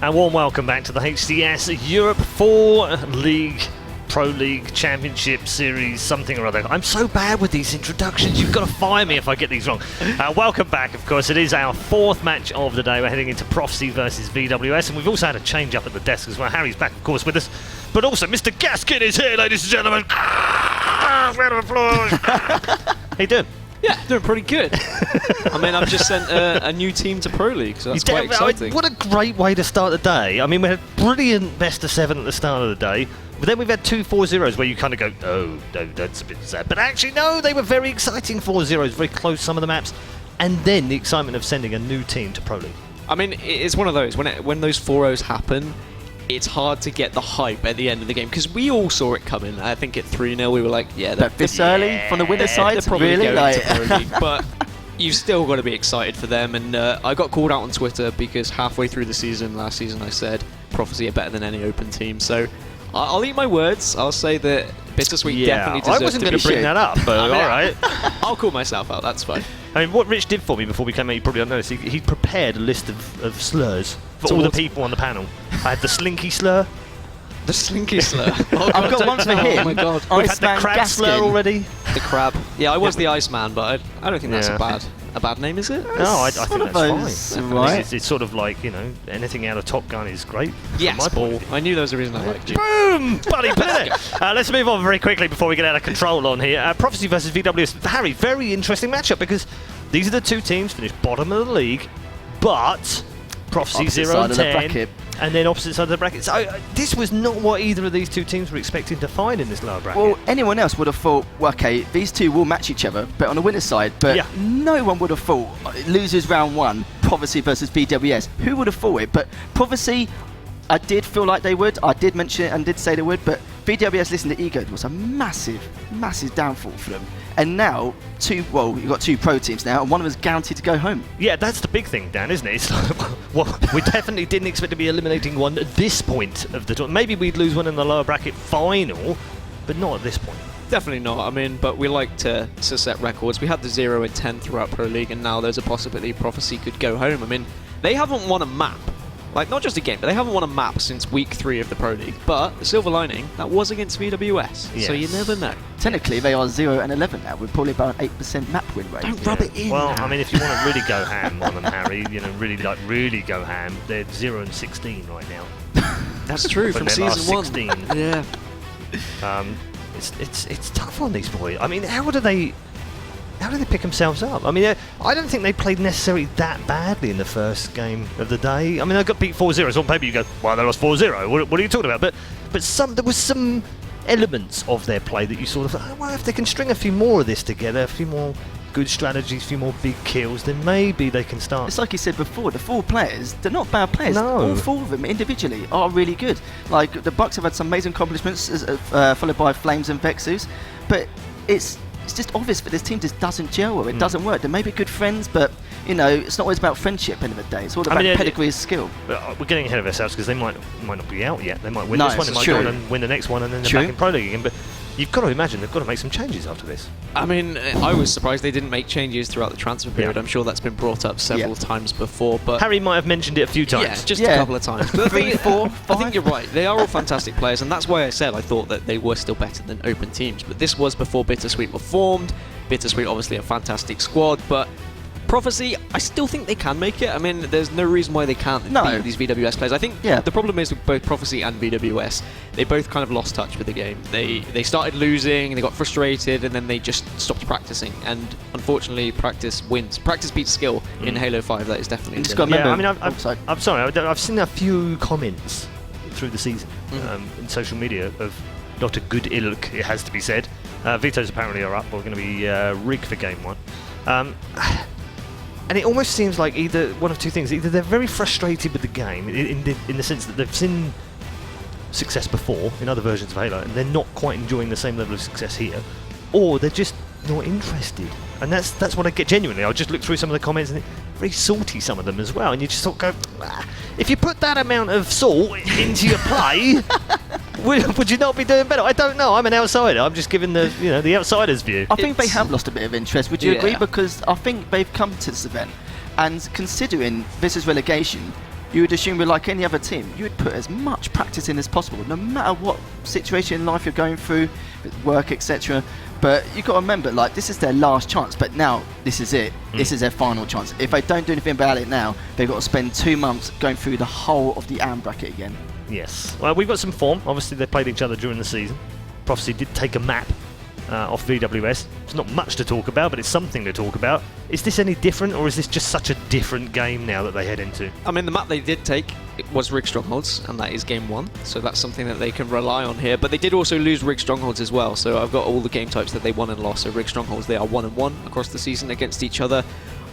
A warm welcome back to the HCS Europe 4 League Pro League Championship Series something or other. I'm so bad with these introductions, you've got to fire me if I get these wrong. Welcome back, of course. It is our fourth match of the day. We're heading into Prophecy versus VwS, and we've also had a change up at the desk as well. Harry's back, of course, with us, but also Mr. Gaskin is here, ladies and gentlemen. Round of applause. How you doing? Yeah, doing pretty good. I mean, I've just sent a new team to Pro League, so that's quite exciting. What a great way to start the day. I mean, we had a brilliant best of 7 at the start of the day, but then we've had 2 4-0s where you kind of go, oh, no, that's a bit sad. But actually, no, they were very exciting 4-0s, very close, some of the maps, and then the excitement of sending a new team to Pro League. I mean, it's one of those, when those 4-0s happen, it's hard to get the hype at the end of the game, because we all saw it coming. I think at 3-0 we were like, yeah, but this early from the winner's side, they're probably really? going Like... to Pro League, but you've still got to be excited for them. And I got called out on Twitter because halfway through the season, last season, I said Prophecy are better than any open team. So I'll eat my words. I'll say that Bittersweet definitely deserves to be. I wasn't going to bring that up, but I mean, all right. I'll call myself out, that's fine. I mean, what Rich did for me before we came out, you probably don't notice, he prepared a list of slurs for all the people on the panel. I had the Slinky slur. The Slinky slur. Oh, I've got one for him. Oh my god. We've had the crab slur already. The crab. Yeah, I was the Iceman, but I don't think that's a bad name, is it? No, I think that's fine. Right. It's sort of like, you know, anything out of Top Gun is great. Yes, my Paul. I knew there was a reason I liked you. Boom! Buddy, put it there. Let's move on very quickly before we get out of control on here. Prophecy versus VwS. Harry, very interesting matchup because these are the two teams finished bottom of the league, but Prophecy 0-10. And then opposite side of the bracket. So this was not what either of these two teams were expecting to find in this lower bracket. Well, anyone else would have thought, well, okay, these two will match each other, but on the winner's side. But no one would have thought losers round 1, Prophecy versus VwS. Who would have thought it? But Prophecy, I did feel like they would. I did mention it and did say they would. But VwS, listen to Ego, it was a massive, massive downfall for them. And now, you've got 2 pro teams now, and one of them is guaranteed to go home. Yeah, that's the big thing, Dan, isn't it? It's like, well, we definitely didn't expect to be eliminating one at this point of the tournament. Maybe we'd lose one in the lower bracket final, but not at this point. Definitely not. I mean, but we like to set records. We had the 0-10 throughout Pro League, and now there's a possibility Prophecy could go home. I mean, they haven't won a map. Like, not just a game, but they haven't won a map since week 3 of the Pro League. But the silver lining, that was against VwS, so you never know. Technically, they are 0-11 now, with probably about an 8% map win rate. Don't rub it in. Well, I mean, if you want to really go ham on them, Harry, you know, really go ham, they're 0-16 right now. That's true, from season 1. 16. Yeah. It's tough on these boys. I mean, how do they pick themselves up? I mean, I don't think they played necessarily that badly in the first game of the day. I mean, they got beat 4-0. So on paper you go, well, they lost 4-0. What are you talking about? But there was some elements of their play that you sort of thought, oh, well, if they can string a few more of this together, a few more good strategies, a few more big kills, then maybe they can start. It's like you said before, the 4 players, they're not bad players. No. All 4 of them individually are really good. Like, the Bucks have had some amazing accomplishments, followed by Flames and Vexus, but it's just obvious that this team just doesn't gel well. It doesn't work. They may be good friends, but you know, it's not always about friendship. End of the day, it's all about pedigree and skill. We're getting ahead of ourselves because they might not be out yet. They might win this one, they might go on and win the next one, and then they're back in Pro League again. But you've got to imagine they've got to make some changes after this. I mean, I was surprised they didn't make changes throughout the transfer period. I'm sure that's been brought up several times before. But Harry might have mentioned it a few times. Yeah, just a couple of times. 3, 4, 5. I think you're right. They are all fantastic players, and that's why I said I thought that they were still better than open teams. But this was before Bittersweet were formed. Bittersweet, obviously, a fantastic squad, but Prophecy, I still think they can make it. I mean, there's no reason why they can't beat these VwS players. I think the problem is with both Prophecy and VwS, they both kind of lost touch with the game. They started losing, they got frustrated, and then they just stopped practicing. And unfortunately, practice wins. Practice beats skill in Halo 5. That is definitely. I'm sorry. I've seen a few comments through the season in social media of not a good ilk, it has to be said. Vetoes apparently are up. We're going to be rigged for game 1. And it almost seems like either one of two things. Either they're very frustrated with the game in the sense that they've seen success before in other versions of Halo and they're not quite enjoying the same level of success here, or they're just not interested. And that's what I get genuinely. I'll just look through some of the comments and very salty, some of them as well, and you just sort of go, if you put that amount of salt into your play, would you not be doing better? I don't know. I'm an outsider. I'm just giving the outsider's view. I think they have lost a bit of interest. Would you agree? Because I think they've come to this event, and considering this is relegation, you would assume with like any other team, you would put as much practice in as possible, no matter what situation in life you're going through, with work, etc. But you've got to remember, like, this is their last chance, but now this is it. This is their final chance. If they don't do anything about it now, they've got to spend 2 months going through the whole of the AM bracket again. Yes. Well, we've got some form. Obviously, they played each other during the season. Prophecy did take a map off VwS. It's not much to talk about, but it's something to talk about. Is this any different, or is this just such a different game now that they head into? I mean, the map they did take it was Rig Strongholds, and that is game 1, so that's something that they can rely on here. But they did also lose Rig Strongholds as well, so I've got all the game types that they won and lost. So Rig Strongholds, they are 1-1 across the season against each other.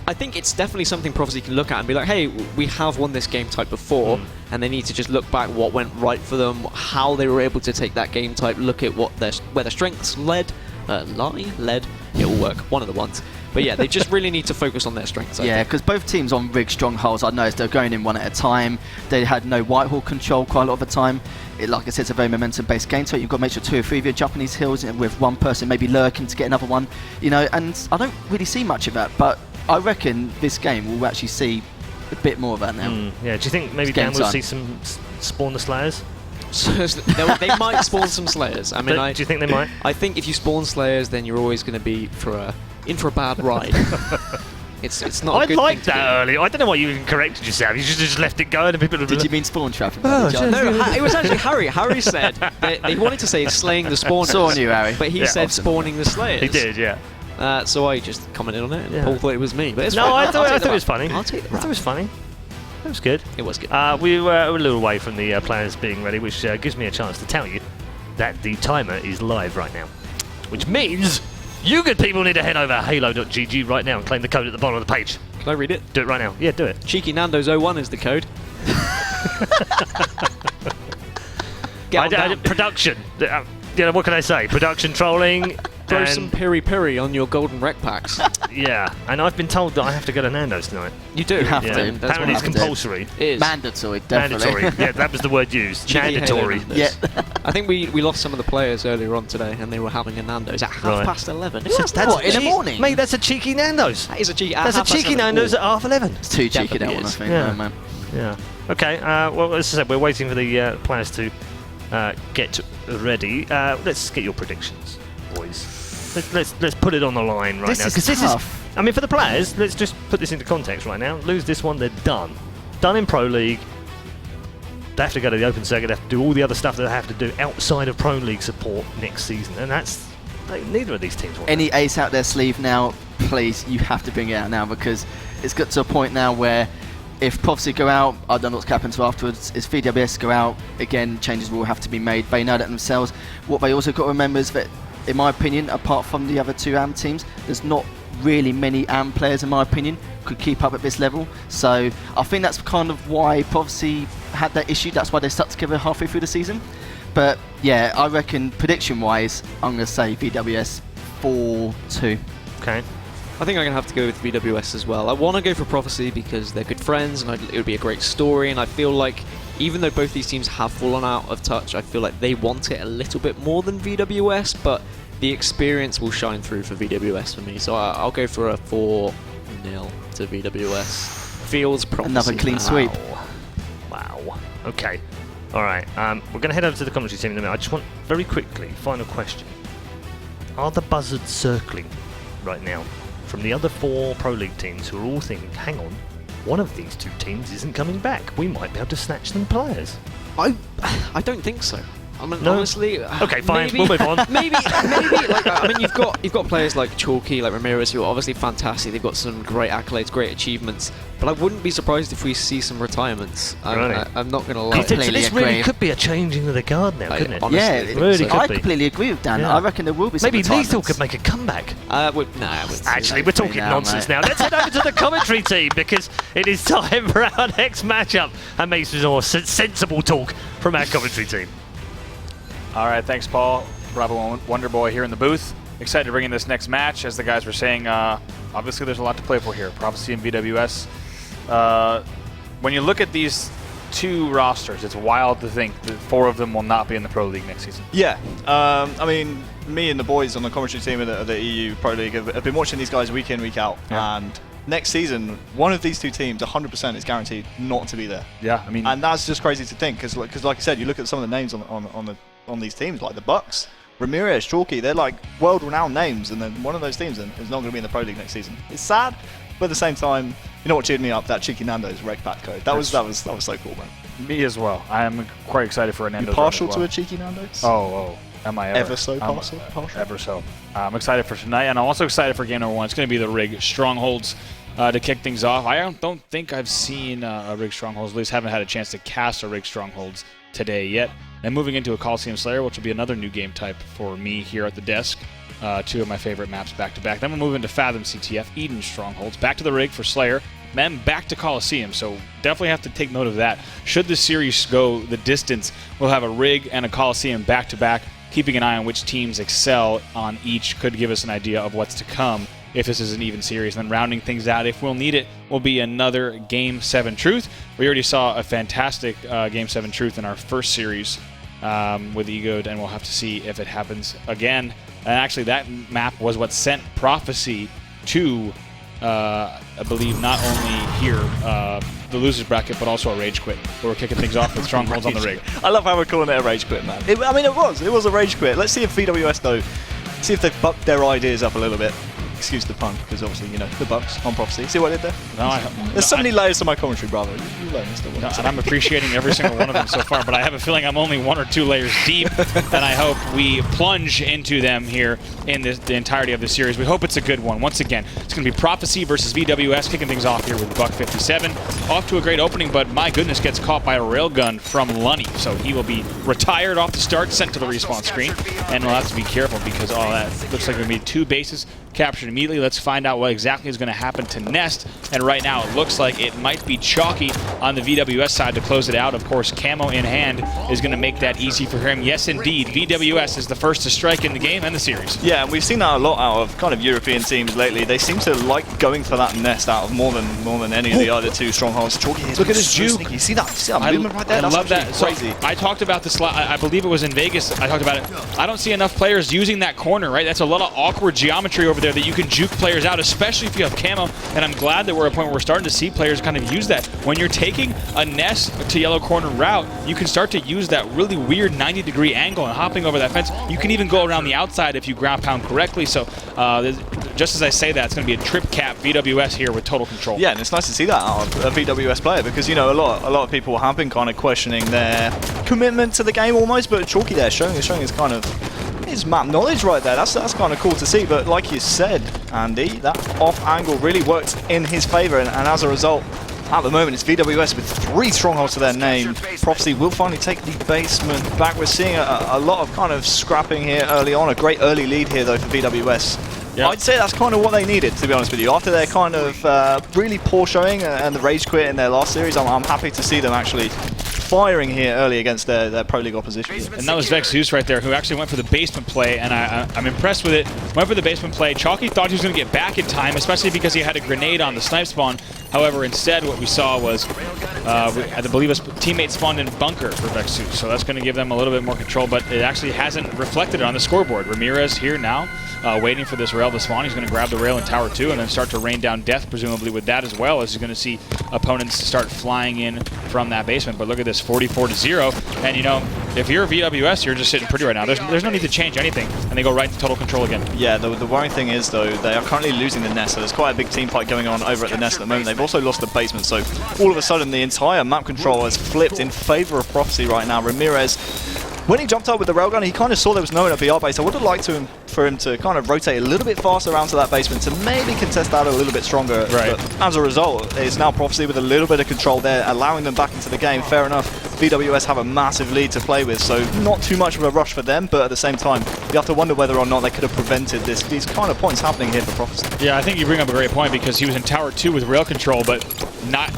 I think it's definitely something Prophecy can look at and be like, hey, we have won this game type before, and they need to just look back what went right for them, how they were able to take that game type, look at what where their strengths led, it will work, one of the ones. But yeah, they just really need to focus on their strengths. Yeah, because both teams on Rig Strongholds, I noticed they're going in one at a time. They had no Whitehall control quite a lot of the time. Like I said, it's a very momentum-based game, so you've got to make sure 2 or 3 of your Japanese hills with one person maybe lurking to get another one. You know, and I don't really see much of that, but I reckon this game will actually see a bit more of that now. Yeah, do you think maybe Dan will see some Spawn the Slayers? They might spawn some Slayers. I mean, do you think they might? I think if you spawn Slayers, then you're always going to be in for a bad ride. It's not. I liked that earlier. I don't know why you even corrected yourself. You just left it going, and people. Did you mean spawn trapping? No, it was actually Harry. Harry said they wanted to say slaying the spawners. Saw you, Harry. But he said awesome. spawning the Slayers. He did, yeah. So I just commented on it, and Paul thought it was me. But it's no, fine. I thought it was funny. I'll take the I thought it was funny. It was good. It was good. We were a little away from the players being ready, which gives me a chance to tell you that the timer is live right now. Which means you good people need to head over halo.gg right now and claim the code at the bottom of the page. Can I read it? Do it right now. Yeah, do it. Cheeky Nando's 01 is the code. Production. What can I say? Production trolling. Throw some piri-piri on your golden rec packs. Yeah, and I've been told that I have to go to Nando's tonight. You do. You have to. Apparently it's compulsory. It is. Mandatory, definitely. Mandatory. Yeah, that was the word used. Cheeky Mandatory. Halo Yeah. I think we lost some of the players earlier on today, and they were having a Nando's at 11:30. That's what, in the morning? Mate, that's a cheeky Nando's. That is a cheeky. That's a cheeky Nando's at 11:30. It's too cheeky, that Definitely one, I is. think. Yeah. Oh, man. Yeah. Okay. Well, as I said, we're waiting for the players to get ready. Let's get your predictions, boys. Let's put it on the line right now. This is tough. I mean, for the players, let's just put this into context right now. Lose this one, they're done. Done in Pro League. They have to go to the Open Circuit. They have to do all the other stuff that they have to do outside of Pro League support next season, and that's neither of these teams want. Any ace out their sleeve now, please, you have to bring it out now, because it's got to a point now where if Prophecy go out, I don't know what's happened to afterwards. If VwS go out, again, changes will have to be made. They know that themselves. What they also got to remember is that, in my opinion, apart from the other 2 AM teams, there's not really many AM players, in my opinion, could keep up at this level. So I think that's kind of why Prophecy had that issue. That's why they stuck together halfway through the season. But yeah, I reckon prediction-wise, I'm going to say VwS 4-2. Okay. I think I'm going to have to go with VwS as well. I want to go for Prophecy because they're good friends, and it would be a great story, and I feel like even though both these teams have fallen out of touch, I feel like they want it a little bit more than VwS, but the experience will shine through for VwS for me. So I'll go for a 4-0 to VwS. Feels promising. Another clean sweep. Wow. Okay. All right. We're going to head over to the commentary team in a minute. I just want, very quickly, final question. Are the buzzards circling right now from the other 4 Pro League teams who are all thinking, hang on, one of these 2 teams isn't coming back. We might be able to snatch them players. I don't think so. I mean, No? honestly, Okay, fine. maybe, We'll move on. maybe. Like, I mean, you've got players like Chalky, like Ramirez, who are obviously fantastic. They've got some great accolades, great achievements. But I wouldn't be surprised if we see some retirements. I'm not going to lie. Completely This really agree. could be a changing of the guard now, couldn't it? honestly, Yeah, I think really so. could I be. completely agree with Dan. Yeah. I reckon there will be some Maybe Lethal retirements. could make a comeback. Actually, We're talking now, nonsense mate. now. Let's head over to the commentary team because it is time for our next matchup and make some more sensible talk from our commentary team. All right, thanks, Paul. Bravo Wonder Boy here in the booth. Excited to bring in this next match. As the guys were saying, obviously there's a lot to play for here. Prophecy and VwS. When you look at these 2 rosters, it's wild to think that 4 of them will not be in the Pro League next season. Yeah, I mean, me and the boys on the commentary team of the EU Pro League have been watching these guys week in, week out, and next season, one of these two teams, 100% is guaranteed not to be there. Yeah, I mean, and that's just crazy to think, because like I said, you look at some of the names on these teams, like the Bucks, Ramirez, Chalky, they're like world-renowned names, and then one of those teams is not going to be in the Pro League next season. It's sad, but at the same time, you know what cheered me up? That Cheeky Nando's reg back code. That was so cool, man. me as well. I am quite excited for a Nando's. You partial run as to well. a Cheeky Nando's? Oh, am I ever? Ever so partial? Ever so. I'm excited for tonight, and I'm also excited for game number 1. It's going to be the Rig Strongholds to kick things off. I don't think I've seen a Rig Strongholds, at least haven't had a chance to cast a Rig Strongholds today yet. And moving into a Coliseum Slayer, which will be another new game type for me here at the desk. 2 of my favorite maps back to back. Then we'll move into Fathom CTF, Eden Strongholds, back to the Rig for Slayer, then back to Coliseum. So definitely have to take note of that. Should the series go the distance, we'll have a Rig and a Coliseum back to back. Keeping an eye on which teams excel on each could give us an idea of what's to come if this is an even series. Then rounding things out, if we'll need it, will be another Game 7 Truth. We already saw a fantastic Game 7 Truth in our first series with Egoed, and we'll have to see if it happens again. And actually, that map was what sent Prophecy to, I believe, not only here, the losers bracket, but also a rage quit. Where we're kicking things off with Strongholds on the Rig. I love how we're calling it a rage quit, man. It was a rage quit. Let's see if VwS, though, see if they've bucked their ideas up a little bit. Excuse the pun, because obviously, you know, the Bucks on Prophecy. See what I did there? There's so many layers to my commentary, brother. You learn this stuff. No, and I'm appreciating every single one of them so far, but I have a feeling I'm only 1 or 2 layers deep, and I hope we plunge into them here in the entirety of the series. We hope it's a good one. Once again, it's going to be Prophecy versus VwS, kicking things off here with Buck57. Off to a great opening, but my goodness, gets caught by a railgun from Lunny, so he will be retired off the start, sent to the respawn screen, and we'll have to be careful because that looks like there'll be 2 bases captured immediately. Let's find out what exactly is going to happen to Nest. And right now, it looks like it might be Chalky on the VwS side to close it out. Of course, camo in hand is going to make that easy for him. Yes, indeed, VwS is the first to strike in the game and the series. Yeah, and we've seen that a lot out of kind of European teams lately. They seem to like going for that Nest out of more than any of the other 2 Strongholds. Chalky is Look at his juke. sneaky. See that movement right there? I love that. Crazy. So I talked about this. I believe it was in Vegas. I talked about it. I don't see enough players using that corner. Right, that's a lot of awkward geometry over there that you can juke players out, especially if you have camo. And I'm glad that we're at a point where we're starting to see players kind of use that. When you're taking a Nest to yellow corner route, you can start to use that really weird 90-degree angle and hopping over that fence. You can even go around the outside if you ground pound correctly. So just as I say that, it's going to be a trip cap VwS here with total control. Yeah, and it's nice to see that out of a VwS player because, you know, a lot of people have been kind of questioning their commitment to the game almost, but Chalky there showing his kind of his map knowledge right there. That's kind of cool to see. But like you said, Andy, that off angle really worked in his favor, and as a result, at the moment, it's VwS with 3 Strongholds to their name. Prophecy will finally take the basement back. We're seeing a lot of kind of scrapping here early on. A great early lead here, though, for VwS. Yeah. I'd say that's kind of what they needed, to be honest with you. After their kind of really poor showing and the rage quit in their last series, I'm happy to see them actually firing here early against their Pro League opposition. And that was VwS right there, who actually went for the basement play, and I'm impressed with it. Went for the basement play. Chalky thought he was going to get back in time, especially because he had a grenade on the snipe spawn. However, instead, what we saw was, I believe his teammate spawned in bunker for VwS, so that's going to give them a little bit more control, but it actually hasn't reflected on the scoreboard. Ramirez here now, waiting for this rail to spawn. He's going to grab the rail in Tower 2 and then start to rain down death, presumably, with that as well, as he's going to see opponents start flying in from that basement. But look at this, 44-0, and you know, if you're VwS, you're just sitting pretty right now. There's no need to change anything, and they go right into total control again. Yeah, the worrying thing is, though, they are currently losing the Nest, so there's quite a big team fight going on over at the Nest at the moment. They've also lost the basement, so all of a sudden the entire map control has flipped in favor of Prophecy right now. Ramirez, when he jumped up with the railgun, he kind of saw there was no one at BR base. I would have liked for him to kind of rotate a little bit faster around to that basement to maybe contest that a little bit stronger. Right. But as a result, it's now Prophecy with a little bit of control there, allowing them back into the game. Fair enough, VwS have a massive lead to play with, so not too much of a rush for them, but at the same time, you have to wonder whether or not they could have prevented these kind of points happening here for Prophecy. Yeah, I think you bring up a great point, because he was in Tower 2 with rail control, but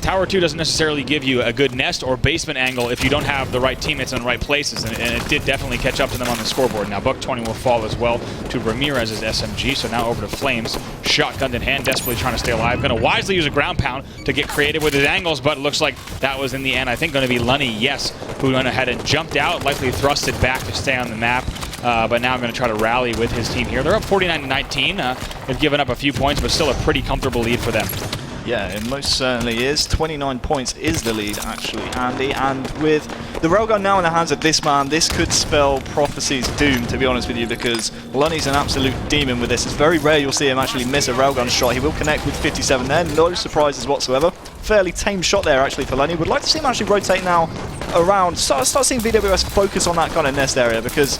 Tower 2 doesn't necessarily give you a good nest or basement angle if you don't have the right teammates in the right places, and it did definitely catch up to them on the scoreboard. Now Buck 20 will fall as well to Ramirez's SMG, so now over to Flames, shotgun in hand, desperately trying to stay alive. Going to wisely use a ground pound to get creative with his angles, but it looks like that was in the end, I think, going to be Lunny, yes, who went ahead and jumped out, likely thrusted back to stay on the map. But now I'm going to try to rally with his team here. They're up 49-19. They've given up a few points, but still a pretty comfortable lead for them. Yeah, it most certainly is. 29 points is the lead, actually, Andy. And with the railgun now in the hands of this man, this could spell Prophecy's doom, to be honest with you, because Lunny's an absolute demon with this. It's very rare you'll see him actually miss a railgun shot. He will connect with 57 there, no surprises whatsoever. Fairly tame shot there, actually, for Lunny. Would like to see him actually rotate now around, start seeing VwS focus on that kind of nest area, because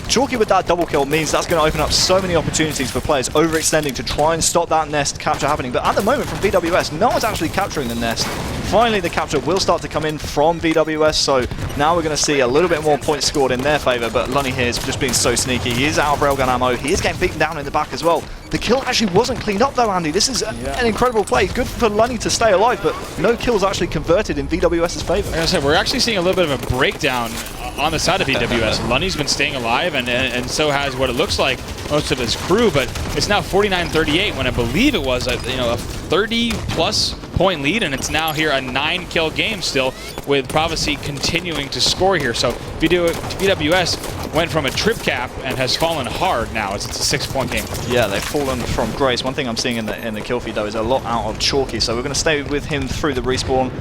Chalky with that double kill means that's going to open up so many opportunities for players overextending to try and stop that nest capture happening. But at the moment from VwS, no one's actually capturing the nest. Finally, the capture will start to come in from VwS, so now we're going to see a little bit more points scored in their favour. But Lunny here is just being so sneaky. He is out of railgun ammo. He is getting beaten down in the back as well. The kill actually wasn't cleaned up though, Andy. This is an incredible play. Good for Lunny to stay alive, but no kills actually converted in VwS's favour. Like I said, we're actually seeing a little bit of a breakdown on the side of VwS. Lunny's been staying alive, and so has what it looks like most of his crew, but it's now 49-38 when I believe it was a 30-plus point lead, and it's now here a 9-kill game still, with Prophecy continuing to score here. So VwS went from a trip cap and has fallen hard now. It's a 6-point game. Yeah, they've fallen from grace. One thing I'm seeing in the kill feed though is a lot out of Chalky, so we're going to stay with him through the respawn.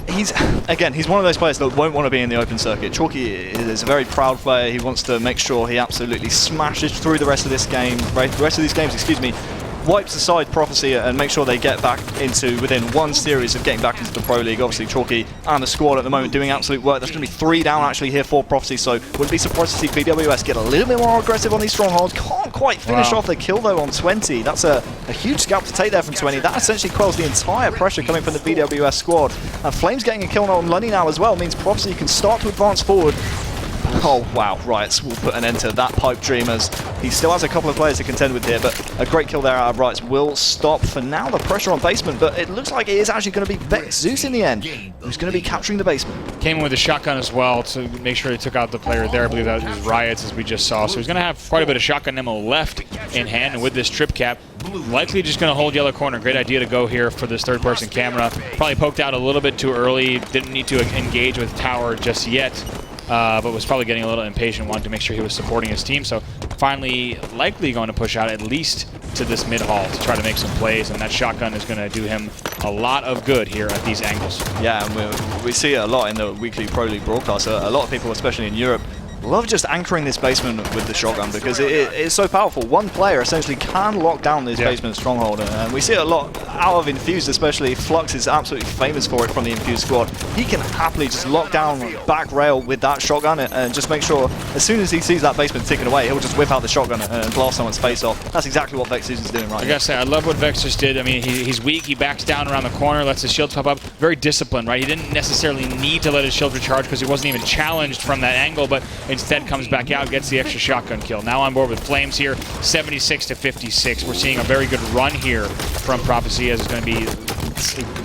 He's one of those players that won't want to be in the open circuit. Chalky is a very proud player. He wants to make sure he absolutely smashes through the rest of this game, the rest of these games, excuse me, wipes aside Prophecy and make sure they get back into within one series of getting back into the Pro League. Obviously, Chalky and the squad at the moment doing absolute work. There's going to be 3 down actually here for Prophecy, so wouldn't be surprised to see VwS get a little bit more aggressive on these strongholds. Can't quite finish off the kill though on 20. That's a huge scalp to take there from 20. That essentially quells the entire pressure coming from the VwS squad. And Flames getting a kill on Lunny now as well means Prophecy can start to advance forward. Oh wow, Riots will put an end to that pipe dream as he still has a couple of players to contend with here, but a great kill there out of Riots will stop for now the pressure on basement, but it looks like it is actually going to be VwS in the end who's going to be capturing the basement. Came in with a shotgun as well to make sure he took out the player there. I believe that was Riots, as we just saw. So he's going to have quite a bit of shotgun ammo left in hand, and with this trip cap, likely just going to hold yellow corner. Great idea to go here for this third-person camera. Probably poked out a little bit too early. Didn't need to engage with tower just yet. But was probably getting a little impatient, wanted to make sure he was supporting his team. So finally, likely going to push out at least to this mid hall to try to make some plays, and that shotgun is going to do him a lot of good here at these angles. Yeah, and we see it a lot in the weekly Pro League broadcast. A lot of people, especially in Europe, love just anchoring this basement with the shotgun because it's so powerful. One player essentially can lock down this basement stronghold, and we see it a lot out of Infused, especially. Flux is absolutely famous for it from the Infused squad. He can happily just lock down back rail with that shotgun and just make sure as soon as he sees that basement ticking away, he'll just whip out the shotgun and blast someone's face off. That's exactly what VwS is doing right now. I gotta say, I love what VwS just did. I mean, he's weak, he backs down around the corner, lets his shields pop up. Very disciplined, right? He didn't necessarily need to let his shield recharge because he wasn't even challenged from that angle, but instead comes back out, gets the extra shotgun kill. Now on board with Flames here, 76-56. We're seeing a very good run here from Prophecy, as it's going to be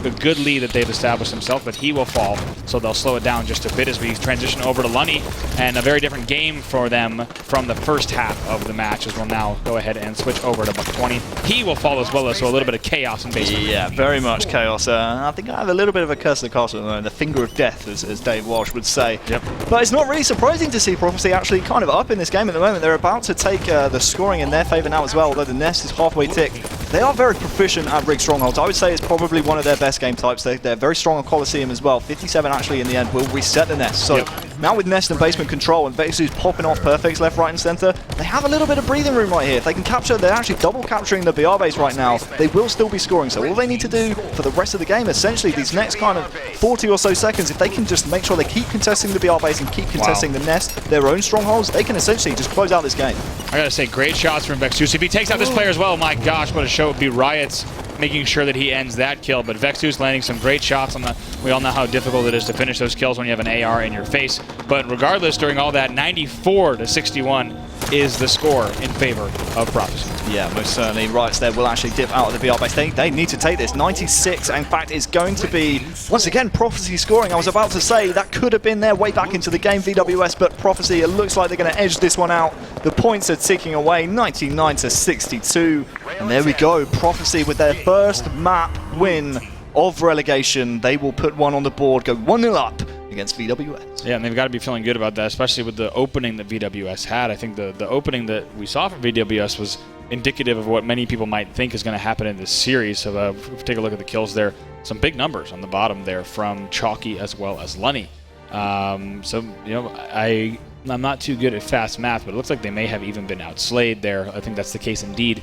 a good lead that they've established themselves, but he will fall, so they'll slow it down just a bit as we transition over to Lunny, and a very different game for them from the first half of the match, as we'll now go ahead and switch over to Buck 20. He will fall as well, so a little bit of chaos in basement. Yeah, very much chaos. I think I have a little bit of a curse of the castle at the moment, the finger of death, as Dave Walsh would say. Yep. But it's not really surprising to see Prophecy actually kind of up in this game at the moment. They're about to take the scoring in their favour now as well, although the nest is halfway tick. They are very proficient at rigged strongholds. I would say it's probably one of their best game types. They're very strong on Coliseum as well. 57 actually in the end will reset the nest. So now with nest and basement control and VwS popping off perfects left, right and centre, they have a little bit of breathing room right here. If they can capture, they're actually double capturing the BR base right now. They will still be scoring. So all they need to do for the rest of the game, essentially these next kind of 40 or so seconds, if they can just make sure they keep contesting the BR base and keep contesting the nest, their own strongholds, they can essentially just close out this game. I gotta say, great shots from VwS. If he takes out this player as well, my gosh, what a show it would be. Riots making sure that he ends that kill, but VwS landing some great shots on the. We all know how difficult it is to finish those kills when you have an AR in your face. But regardless, during all that, 94-61 is the score in favor of Prophecy. Yeah, most certainly. Riots there will actually dip out of the BR base. They need to take this. 96, in fact, is going to be, once again, Prophecy scoring. I was about to say that could have been their way back into the game, VwS, but Prophecy, it looks like they're going to edge this one out. The points are ticking away, 99-62. And there we go, Prophecy with their first map win of relegation. They will put one on the board, go 1-0 up against VwS. Yeah, and they've got to be feeling good about that, especially with the opening that VwS had. I think the opening that we saw from VwS was indicative of what many people might think is going to happen in this series. So if we take a look at the kills there, some big numbers on the bottom there from Chalky as well as Lunny. So, you know, I'm not too good at fast math, but it looks like they may have even been outslayed there. I think that's the case indeed.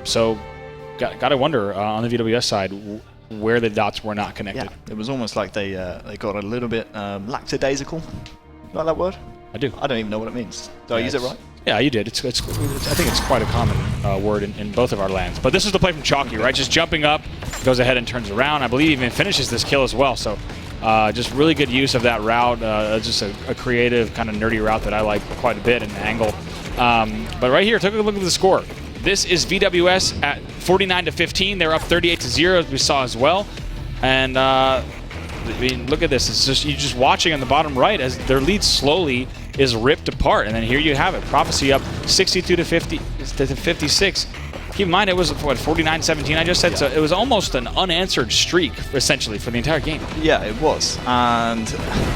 So got to wonder on the VwS side where the dots were not connected. Yeah, it was almost like they got a little bit lackadaisical. You like that word? I do. I don't even know what it means. Did I use it right? Yeah, you did. I think it's quite a common word in both of our lands. But this is the play from Chalky, right? Just jumping up, goes ahead and turns around. I believe even finishes this kill as well. So just really good use of that route. Just a creative, kind of nerdy route that I like quite a bit, and angle. But right here, take a look at the score. This is VwS at 49-15. They're up 38-0, as we saw as well. And I mean, look at this. It's just you're just watching on the bottom right as their lead slowly is ripped apart. And then here you have it. Prophecy up 62-56. Keep in mind, it was, what, 49-17 I just said? Yeah. So it was almost an unanswered streak, essentially, for the entire game. Yeah, it was. And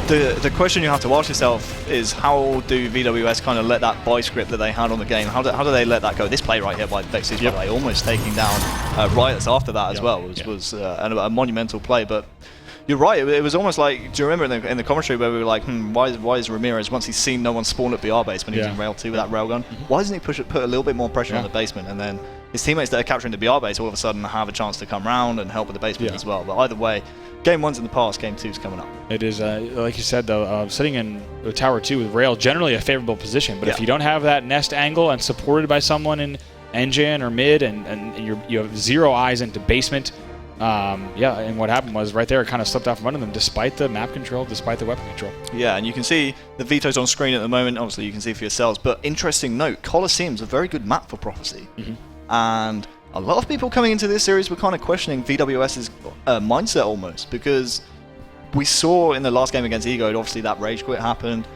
the question you have to ask yourself is, how do VwS kind of let that buy script that they had on the game, how do they let that go? This play right here by VwS, by the way, almost taking down Riot's after that as well, was a monumental play. But you're right, it was almost like, do you remember in the commentary where we were like, why is Ramirez, once he's seen no one spawn at BR base when he was in Rail 2 with that railgun, why doesn't he put a little bit more pressure on the basement? And then his teammates that are capturing the BR base all of a sudden have a chance to come round and help with the basement as well. But either way, game 1's in the past, game 2's coming up. It is, like you said, though, sitting in Tower 2 with Rail, generally a favorable position. But if you don't have that nest angle and supported by someone in engine or mid, and you have zero eyes into basement, and what happened was right there it kind of slipped off in front of them despite the map control, despite the weapon control. Yeah, and you can see the vetoes on screen at the moment. Obviously, you can see for yourselves. But interesting note, Coliseum's a very good map for Prophecy. And a lot of people coming into this series were kind of questioning VwS's mindset almost, because we saw in the last game against Ego, obviously that rage quit happened.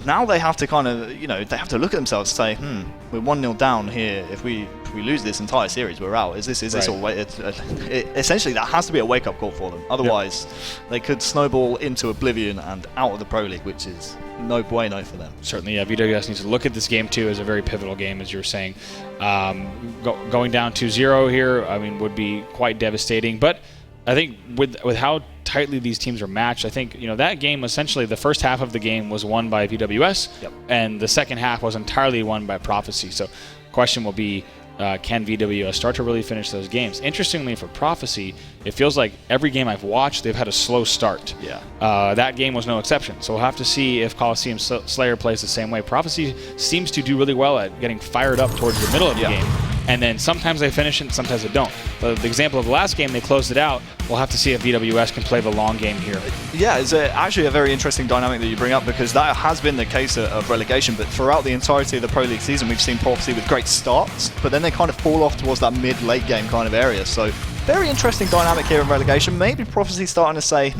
Now they have to kind of, they have to look at themselves and say, we're 1-0 down here. If we lose this entire series, we're out. Is this all? Essentially, that has to be a wake-up call for them. Otherwise, they could snowball into oblivion and out of the Pro League, which is no bueno for them. Certainly, VwS needs to look at this game too as a very pivotal game, as you were saying. Going down 2-0 here, I mean, would be quite devastating. But I think with how tightly these teams are matched, I think that game, essentially the first half of the game was won by VwS, and the second half was entirely won by Prophecy. So question will be, can VwS start to really finish those games? Interestingly, for Prophecy, it feels like every game I've watched, they've had a slow start. That game was no exception. So we'll have to see if Coliseum Slayer plays the same way. Prophecy seems to do really well at getting fired up towards the middle of the game. And then sometimes they finish it, sometimes they don't. But the example of the last game, they closed it out. We'll have to see if VwS can play the long game here. Yeah, it's actually a very interesting dynamic that you bring up, because that has been the case of Relegation. But throughout the entirety of the Pro League season, we've seen Prophecy with great starts, but then they kind of fall off towards that mid-late game kind of area. So very interesting dynamic here in Relegation. Maybe Prophecy starting to say,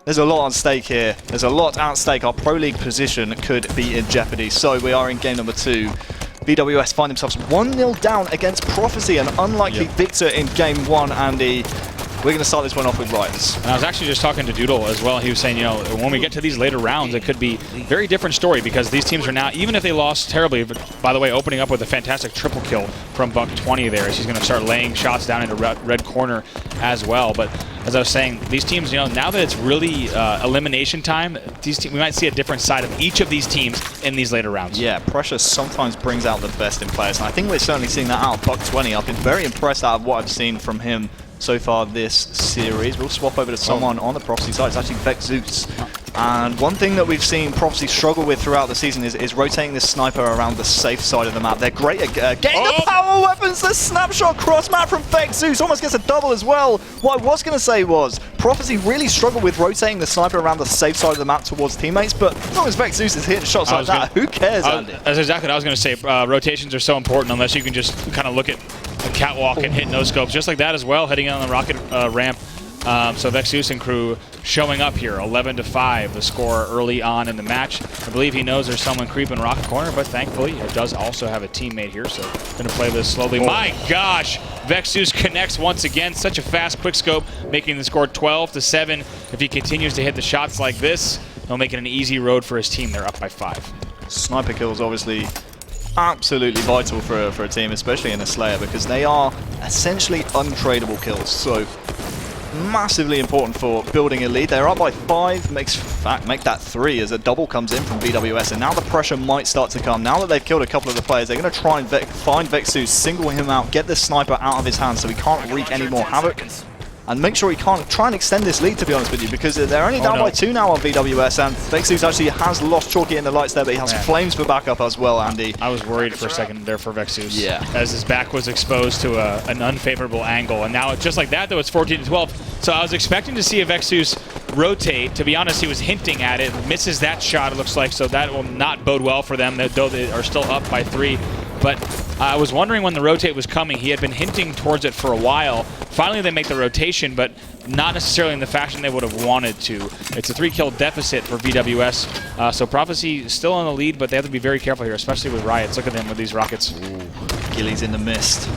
there's a lot on stake here. There's a lot at stake. Our Pro League position could be in jeopardy. So we are in game number 2. VwS find themselves 1-0 down against Prophecy, an unlikely victor in game 1, Andy. We're going to start this one off with Riots. And I was actually just talking to Doodle as well. He was saying, when we get to these later rounds, it could be a very different story, because these teams are now, even if they lost terribly, but by the way, opening up with a fantastic triple kill from Buck20 there, as he's going to start laying shots down into red corner as well. But as I was saying, these teams, now that it's really elimination time, we might see a different side of each of these teams in these later rounds. Yeah, pressure sometimes brings out the best in players, and I think we're certainly seeing that out of Buck20. I've been very impressed out of what I've seen from him so far this series. We'll swap over to someone on the Prophecy side. It's actually VwS. And one thing that we've seen Prophecy struggle with throughout the season is rotating this sniper around the safe side of the map. They're great at getting the power weapons. The snapshot cross map from VwS almost gets a double as well. What I was going to say was, Prophecy really struggled with rotating the sniper around the safe side of the map towards teammates, but as long as VwS is hitting shots like that, who cares, Andy? That's exactly what I was going to say. Rotations are so important, unless you can just kind of look at the catwalk and hit no scopes, just like that as well, heading on the rocket ramp. So VwS and crew showing up here, 11-5, the score early on in the match. I believe he knows there's someone creeping rocket corner, but thankfully it does also have a teammate here, so going to play this slowly. My gosh, VwS connects once again. Such a fast quick scope, making the score 12-7. If he continues to hit the shots like this, he'll make it an easy road for his team. They're up by 5. Sniper kills, obviously absolutely vital for a team, especially in a Slayer, because they are essentially untradeable kills. So massively important for building a lead. They're up by 5, make that 3 as a double comes in from VwS, and now the pressure might start to come. Now that they've killed a couple of the players, they're going to try and find Vexus, single him out, get the sniper out of his hands so he can't wreak any more havoc, and make sure he can't try and extend this lead, to be honest with you, because they're only down by 2 now on VwS, and Vexus actually has lost Chalky in the lights there, but he has Flames for backup as well, Andy. I was worried for a second there for Vexus. Yeah. As his back was exposed to an unfavorable angle, and now just like that, though, it's 14-12. So I was expecting to see a Vexus rotate. To be honest, he was hinting at it. Misses that shot, it looks like, so that will not bode well for them, though they are still up by 3. But I was wondering when the rotate was coming. He had been hinting towards it for a while. Finally, they make the rotation, but not necessarily in the fashion they would have wanted to. It's a 3-kill deficit for VwS. So Prophecy still in the lead, but they have to be very careful here, especially with Riots. Look at them with these rockets. Ooh, Gilly's in the mist.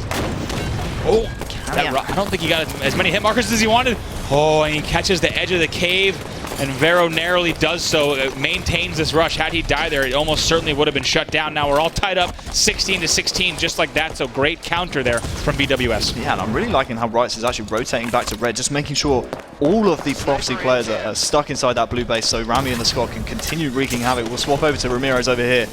Oh, I don't think he got as many hit markers as he wanted. Oh, and he catches the edge of the cave, and Vero narrowly does so. It maintains this rush. Had he died there, it almost certainly would have been shut down. Now we're all tied up 16-16, just like that. So great counter there from VwS. Yeah, and I'm really liking how Rights is actually rotating back to red, just making sure all of the Prophecy players are stuck inside that blue base, so Rami and the squad can continue wreaking havoc. We'll swap over to Ramirez over here.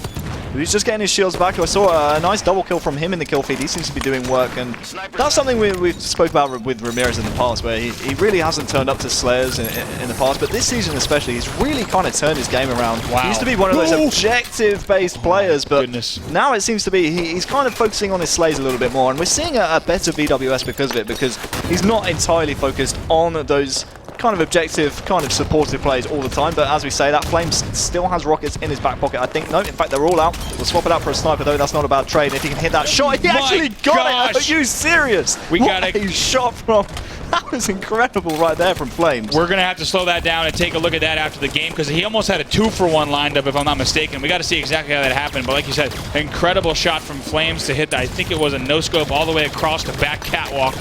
He's just getting his shields back. I saw a nice double kill from him in the kill feed. He seems to be doing work, and that's something we've spoke about with Ramirez in the past, where he really hasn't turned up to Slayers in the past, but this season especially, he's really kind of turned his game around. Wow. He used to be one of those objective-based players, but now it seems to be he's kind of focusing on his Slays a little bit more, and we're seeing a better VwS because of it, because he's not entirely focused on those kind of objective, kind of supportive plays all the time, but as we say, that Flames still has rockets in his back pocket, I think. No, in fact, they're all out. We'll swap it out for a sniper, though. That's not a bad trade. If he can hit that shot, he actually got it. Are you serious? We got a shot from... That was incredible right there from Flames. We're going to have to slow that down and take a look at that after the game, because he almost had a 2-for-1 lined up, if I'm not mistaken. We got to see exactly how that happened, but like you said, incredible shot from Flames to hit, I think it was a no-scope all the way across the back catwalk,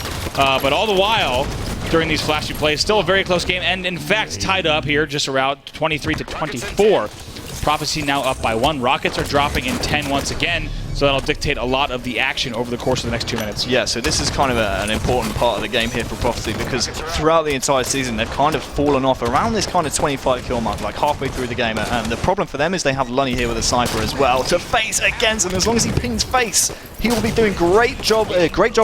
but all the while, during these flashy plays, still a very close game, and in fact tied up here just around 23-24. Prophecy now up by 1. Rockets are dropping in 10 once again, so that'll dictate a lot of the action over the course of the next 2 minutes. Yeah, so this is kind of an important part of the game here for Prophecy, because throughout the entire season they've kind of fallen off around this kind of 25 kill mark, like halfway through the game, and the problem for them is they have Lunny here with a sniper as well to face against, and as long as he pings face, he will be doing great job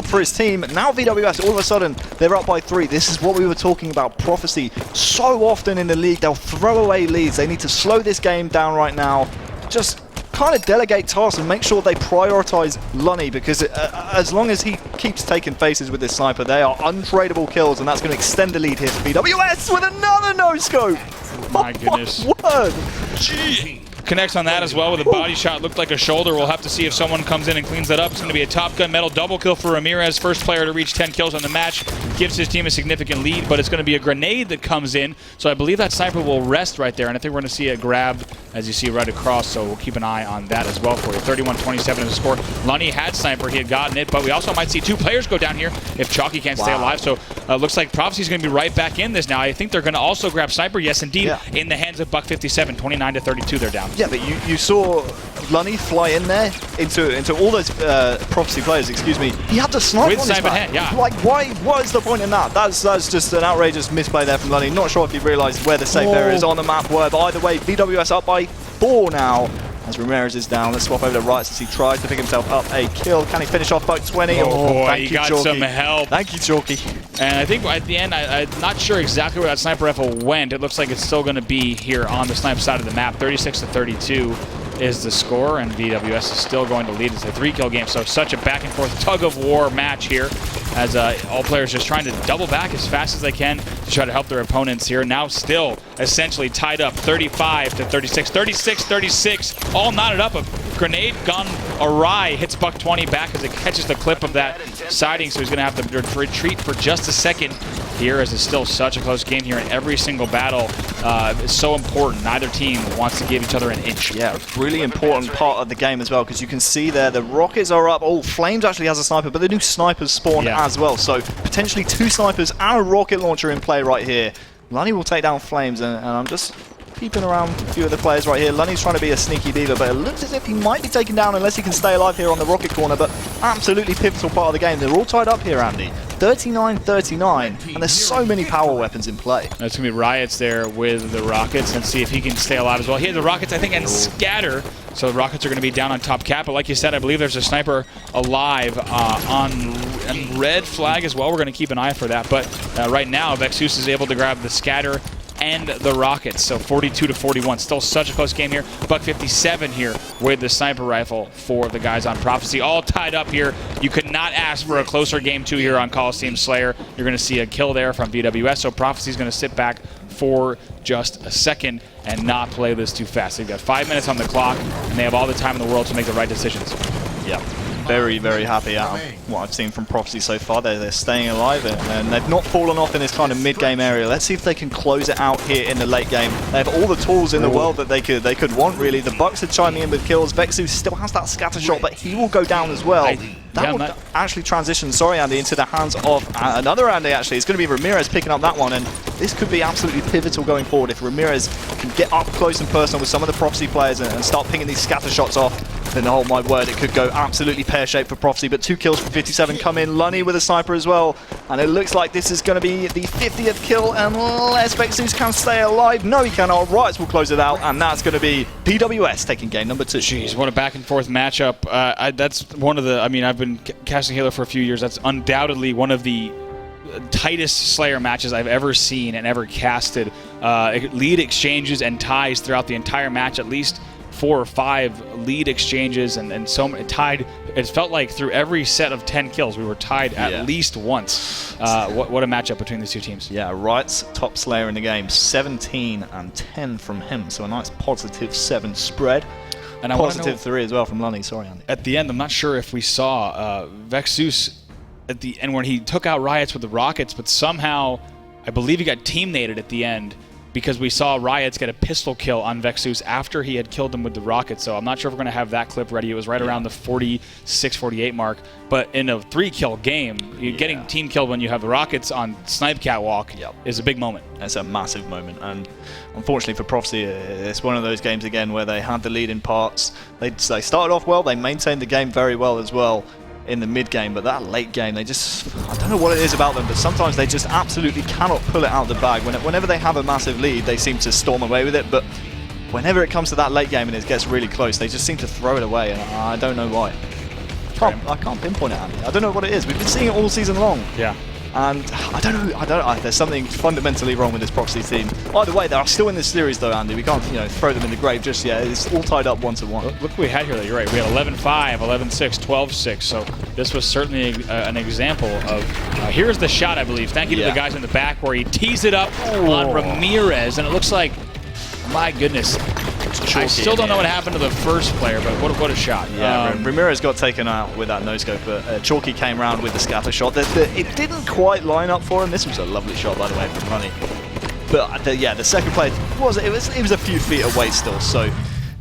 for his team. Now VwS, all of a sudden, they're up by 3. This is what we were talking about. Prophecy, so often in the league, they'll throw away leads. They need to slow this game down right now. Just kind of delegate tasks and make sure they prioritize Lunny, because as long as he keeps taking faces with this sniper, they are untradeable kills, and that's going to extend the lead here for VwS with another no-scope. My goodness. Word. Gee. Connects on that as well with a body shot. Looked like a shoulder. We'll have to see if someone comes in and cleans that up. It's going to be a Top Gun metal double kill for Ramirez. First player to reach 10 kills on the match. Gives his team a significant lead, but it's going to be a grenade that comes in. So I believe that sniper will rest right there, and I think we're going to see a grab, as you see right across, so we'll keep an eye on that as well for you. 31-27 is the score. Lunny had sniper. He had gotten it, but we also might see 2 players go down here if Chalky can't stay alive. So looks like Prophecy's going to be right back in this now. I think they're going to also grab sniper. Yes, indeed, in the hands of Buck57. 29-32, they're down. Yeah, but you saw Lunny fly in there into all those Prophecy players, excuse me. He had to snipe with on his back. yeah. Like, what is the point in that? That's just an outrageous misplay there from Lunny. Not sure if he realised where the safe area is on the map were, but either way, VwS up by 4 now. As Ramirez is down, let's swap over to Rights as he tries to pick himself up a kill. Can he finish off Buck 20? Oh boy, thank he you, got Chalky. some help. Thank you, Chalky. And I think at the end, I'm not sure exactly where that sniper rifle went. It looks like it's still going to be here on the sniper side of the map. 36-32 is the score, and VwS is still going to lead. It's a 3-kill game, so such a back-and-forth tug-of-war match here, as all players just trying to double back as fast as they can to try to help their opponents here. Now still essentially tied up 35-36, 36-36, all knotted up. A grenade gone awry, hits Buck 20 back as it catches the clip of that siding, so he's going to have to retreat for just a second here, as it's still such a close game here, and every single battle is so important. Neither team wants to give each other an inch. Yeah, really important part of the game as well, because you can see there the rockets are up. Oh, Flames actually has a sniper, but the new snipers spawn as well, so potentially 2 snipers and a rocket launcher in play right here. Lunny will take down Flames, and I'm just peeping around a few of the players right here. Lunny's trying to be a sneaky diva, but it looks as if he might be taken down unless he can stay alive here on the rocket corner, but absolutely pivotal part of the game. They're all tied up here, Andy. 39-39, and there's so many power weapons in play. It's going to be Riots there with the Rockets, and see if he can stay alive as well. He has the Rockets, I think, and Scatter, so the Rockets are going to be down on top cap, but like you said, I believe there's a sniper alive on red flag as well. We're going to keep an eye for that, but right now, VwS is able to grab the Scatter and the Rockets, so 42-41. Still such a close game here. Buck 57 here with the sniper rifle for the guys on Prophecy. All tied up here. You could not ask for a closer game 2 here on Coliseum Slayer. You're going to see a kill there from VwS, so Prophecy's going to sit back for just a second and not play this too fast. They've got 5 minutes on the clock, and they have all the time in the world to make the right decisions. Yeah. Very, very happy at what I've seen from Prophecy so far. They're staying alive and they've not fallen off in this kind of mid-game area. Let's see if they can close it out here in the late game. They have all the tools in the world that they could want, really. The Bucks are chiming in with kills. VwS still has that scatter shot, but he will go down as well. That will actually transition, sorry Andy, into the hands of another Andy actually. It's going to be Ramirez picking up that one, and this could be absolutely pivotal going forward if Ramirez can get up close and personal with some of the Prophecy players and start pinging these scatter shots off. Then, oh my word, it could go absolutely pear-shaped for Prophecy, but 2 kills from 57 come in. Lunny with a sniper as well, and it looks like this is going to be the 50th kill unless VwS can stay alive. No, he cannot. Riots will close it out, and that's going to be VwS taking game number 2. Jeez, what a back-and-forth matchup. That's one of the, I mean, I've been casting Halo for a few years. That's undoubtedly one of the tightest Slayer matches I've ever seen and ever casted. Lead exchanges and ties throughout the entire match, at least 4 or 5 lead exchanges and so many tied. It felt like through every set of 10 kills we were tied at least once. What a matchup between these two teams. Yeah, Riot's top Slayer in the game, 17 and 10 from him, so a nice positive 7 spread. And positive 3 as well from Lunny. Sorry, Andy. At the end, I'm not sure if we saw VwS at the end when he took out Riots with the Rockets, but somehow I believe he got teammated at the end, because we saw Riots get a pistol kill on VwS after he had killed them with the rocket. So I'm not sure if we're going to have that clip ready. It was right around the 46-48 mark. But in a 3-kill game, getting team killed when you have the Rockets on Snipe Catwalk is a big moment. It's a massive moment. And unfortunately for Prophecy, it's one of those games again where they had the lead in parts. They started off well. They maintained the game very well as well in the mid-game, but that late game, they just, I don't know what it is about them, but sometimes they just absolutely cannot pull it out of the bag. Whenever they have a massive lead, they seem to storm away with it, but whenever it comes to that late game and it gets really close, they just seem to throw it away, and I don't know why. I can't pinpoint it, Andy. I don't know what it is. We've been seeing it all season long. Yeah. And I don't know. There's something fundamentally wrong with this Prophecy team. Either way, they are still in this series, though, Andy. We can't, throw them in the grave just yet. It's all tied up 1-1. Look what we had here, though. You're right. We had 11-5, 11-6, 12-6. So this was certainly an example of. Here's the shot, I believe. Thank you to the guys in the back where he tees it up on Ramirez, and it looks like, my goodness. I still don't know what happened to the first player, but what a shot. Yeah, Ramirez got taken out with that no-scope, but Chalky came around with the scatter shot. It didn't quite line up for him. This was a lovely shot, by the way, from Lunny. But the second player, it was a few feet away still, so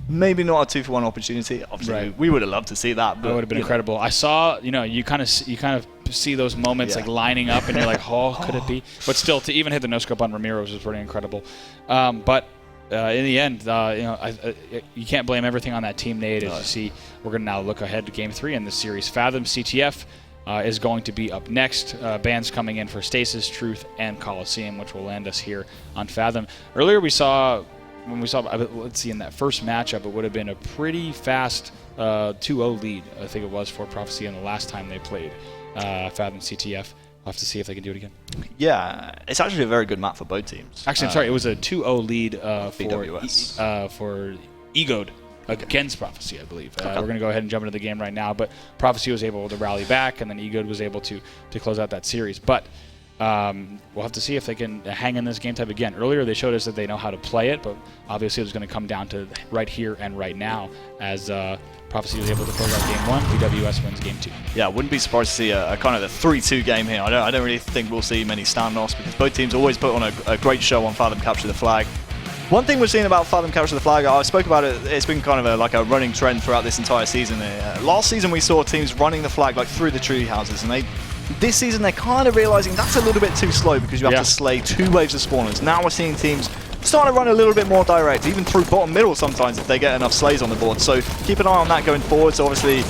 maybe not a 2-for-1 opportunity. Obviously, we would have loved to see that. But that would have been incredible. I saw, you kind of see those moments like lining up, and you're like, oh, could it be? But still, to even hit the no-scope on Ramirez was pretty incredible. But in the end, you can't blame everything on that team nade. As you see, we're going to now look ahead to Game 3 in this series. Fathom CTF is going to be up next. Bands coming in for Stasis, Truth, and Coliseum, which will land us here on Fathom. Earlier we saw, let's see, in that first matchup, it would have been a pretty fast 2-0 lead, I think it was, for Prophecy in the last time they played Fathom CTF. We'll have to see if they can do it again. Yeah, it's actually a very good map for both teams. Actually, I'm sorry, it was a 2-0 lead for Egoed against Prophecy, I believe. We're going to go ahead and jump into the game right now, but Prophecy was able to rally back, and then Egoed was able to close out that series. But we'll have to see if they can hang in this game type again. Earlier, they showed us that they know how to play it, but obviously it was going to come down to right here and right now as Prophecy was able to close out Game 1. VwS wins Game 2. Yeah, I wouldn't be surprised to see a kind of a 3-2 game here. I don't really think we'll see many standoffs because both teams always put on a great show on Fathom Capture the Flag. One thing we're seeing about Fathom Capture the Flag, I spoke about it, it's been kind of like a running trend throughout this entire season. Last season we saw teams running the flag like through the tree houses, and this season they're kind of realizing that's a little bit too slow because you have to slay 2 waves of spawners. Now we're seeing teams starting to run a little bit more direct, even through bottom middle sometimes if they get enough slays on the board. So keep an eye on that going forward. So obviously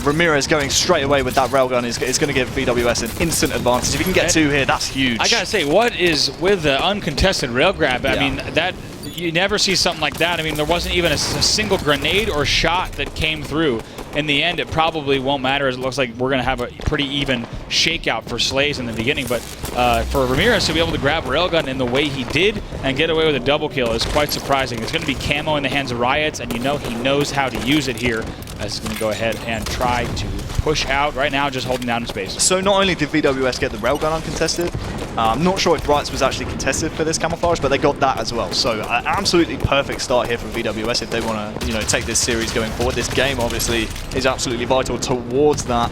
Ramirez going straight away with that railgun is going to give VwS an instant advantage. If you can get 2 here, that's huge. I gotta say, what is with the uncontested rail grab? I mean, that you never see something like that. I mean, there wasn't even a single grenade or shot that came through. In the end, it probably won't matter, as it looks like we're going to have a pretty even shakeout for slays in the beginning. But for Ramirez to be able to grab railgun in the way he did and get away with a double kill is quite surprising. It's going to be camo in the hands of Riots, and you know he knows how to use it here. As he's going to go ahead and try to push out right now, just holding down in space. So not only did VwS get the railgun uncontested, I'm not sure if Riots was actually contested for this camouflage, but they got that as well. So absolutely perfect start here for VwS if they want to, take this series going forward. This game obviously is absolutely vital towards that.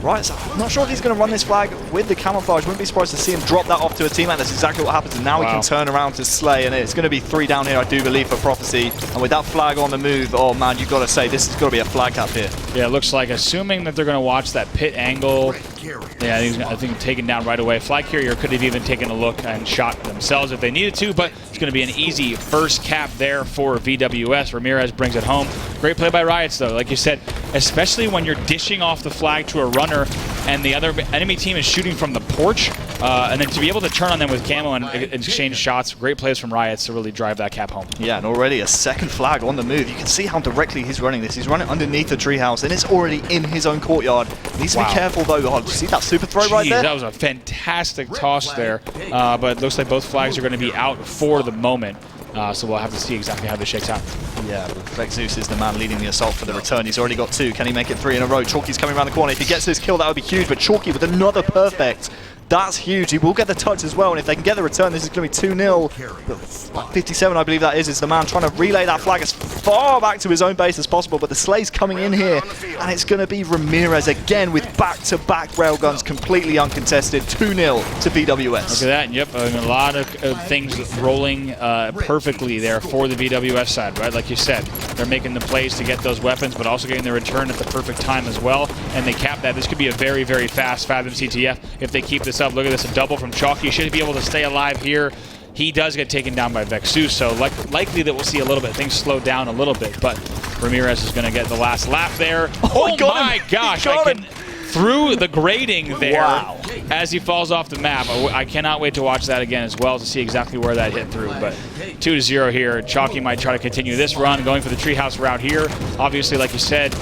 Right, so I'm not sure if he's going to run this flag with the camouflage. Wouldn't be surprised to see him drop that off to a teammate. That's exactly what happens, and now he can turn around to slay, and it's going to be 3 down here, I do believe, for Prophecy. And with that flag on the move, oh man, you've got to say, this has got to be a flag cap here. Yeah, it looks like, assuming that they're going to watch that pit angle. Yeah, I think taken down right away. Flag carrier could have even taken a look and shot themselves if they needed to, but it's going to be an easy first cap there for VwS. Ramirez brings it home. Great play by Riots, though. Like you said, especially when you're dishing off the flag to a runner and the other enemy team is shooting from the porch, and then to be able to turn on them with camo and exchange shots. Great plays from Riots to really drive that cap home. Yeah, and already a second flag on the move. You can see how directly he's running this. He's running underneath the treehouse, and it's already in his own courtyard. Needs to be careful, though. Oh, did you see that super throw right there? That was a fantastic toss there, but it looks like both flags are going to be out for the moment. So we'll have to see exactly how this shakes out. Yeah, VwS is the man leading the assault for the return. He's already got 2. Can he make it 3 in a row? Chalky's coming around the corner. If he gets this kill, that would be huge, but Chalky with another perfect. That's huge. He will get the touch as well, and if they can get the return, this is going to be 2-0. 57, I believe that is the man trying to relay that flag as far back to his own base as possible, but the slay's coming in here, and it's going to be Ramirez again with back-to-back railguns completely uncontested. 2-0 to VwS. Look at that. Yep, a lot of things rolling perfectly there for the VwS side, right? Like you said, they're making the plays to get those weapons, but also getting the return at the perfect time as well, and they cap that. This could be a very, very fast Fathom CTF if they keep this up. Look at this, a double from Chalky. Should be able to stay alive here. He does get taken down by VwS, so likely that we'll see a little bit, things slow down a little bit, but Ramirez is going to get the last laugh there. Oh my gosh, through the grading there as he falls off the map. I cannot wait to watch that again as well to see exactly where that hit through, but 2-0 here. Chalky might try to continue this run, going for the treehouse route here. Obviously, like you said,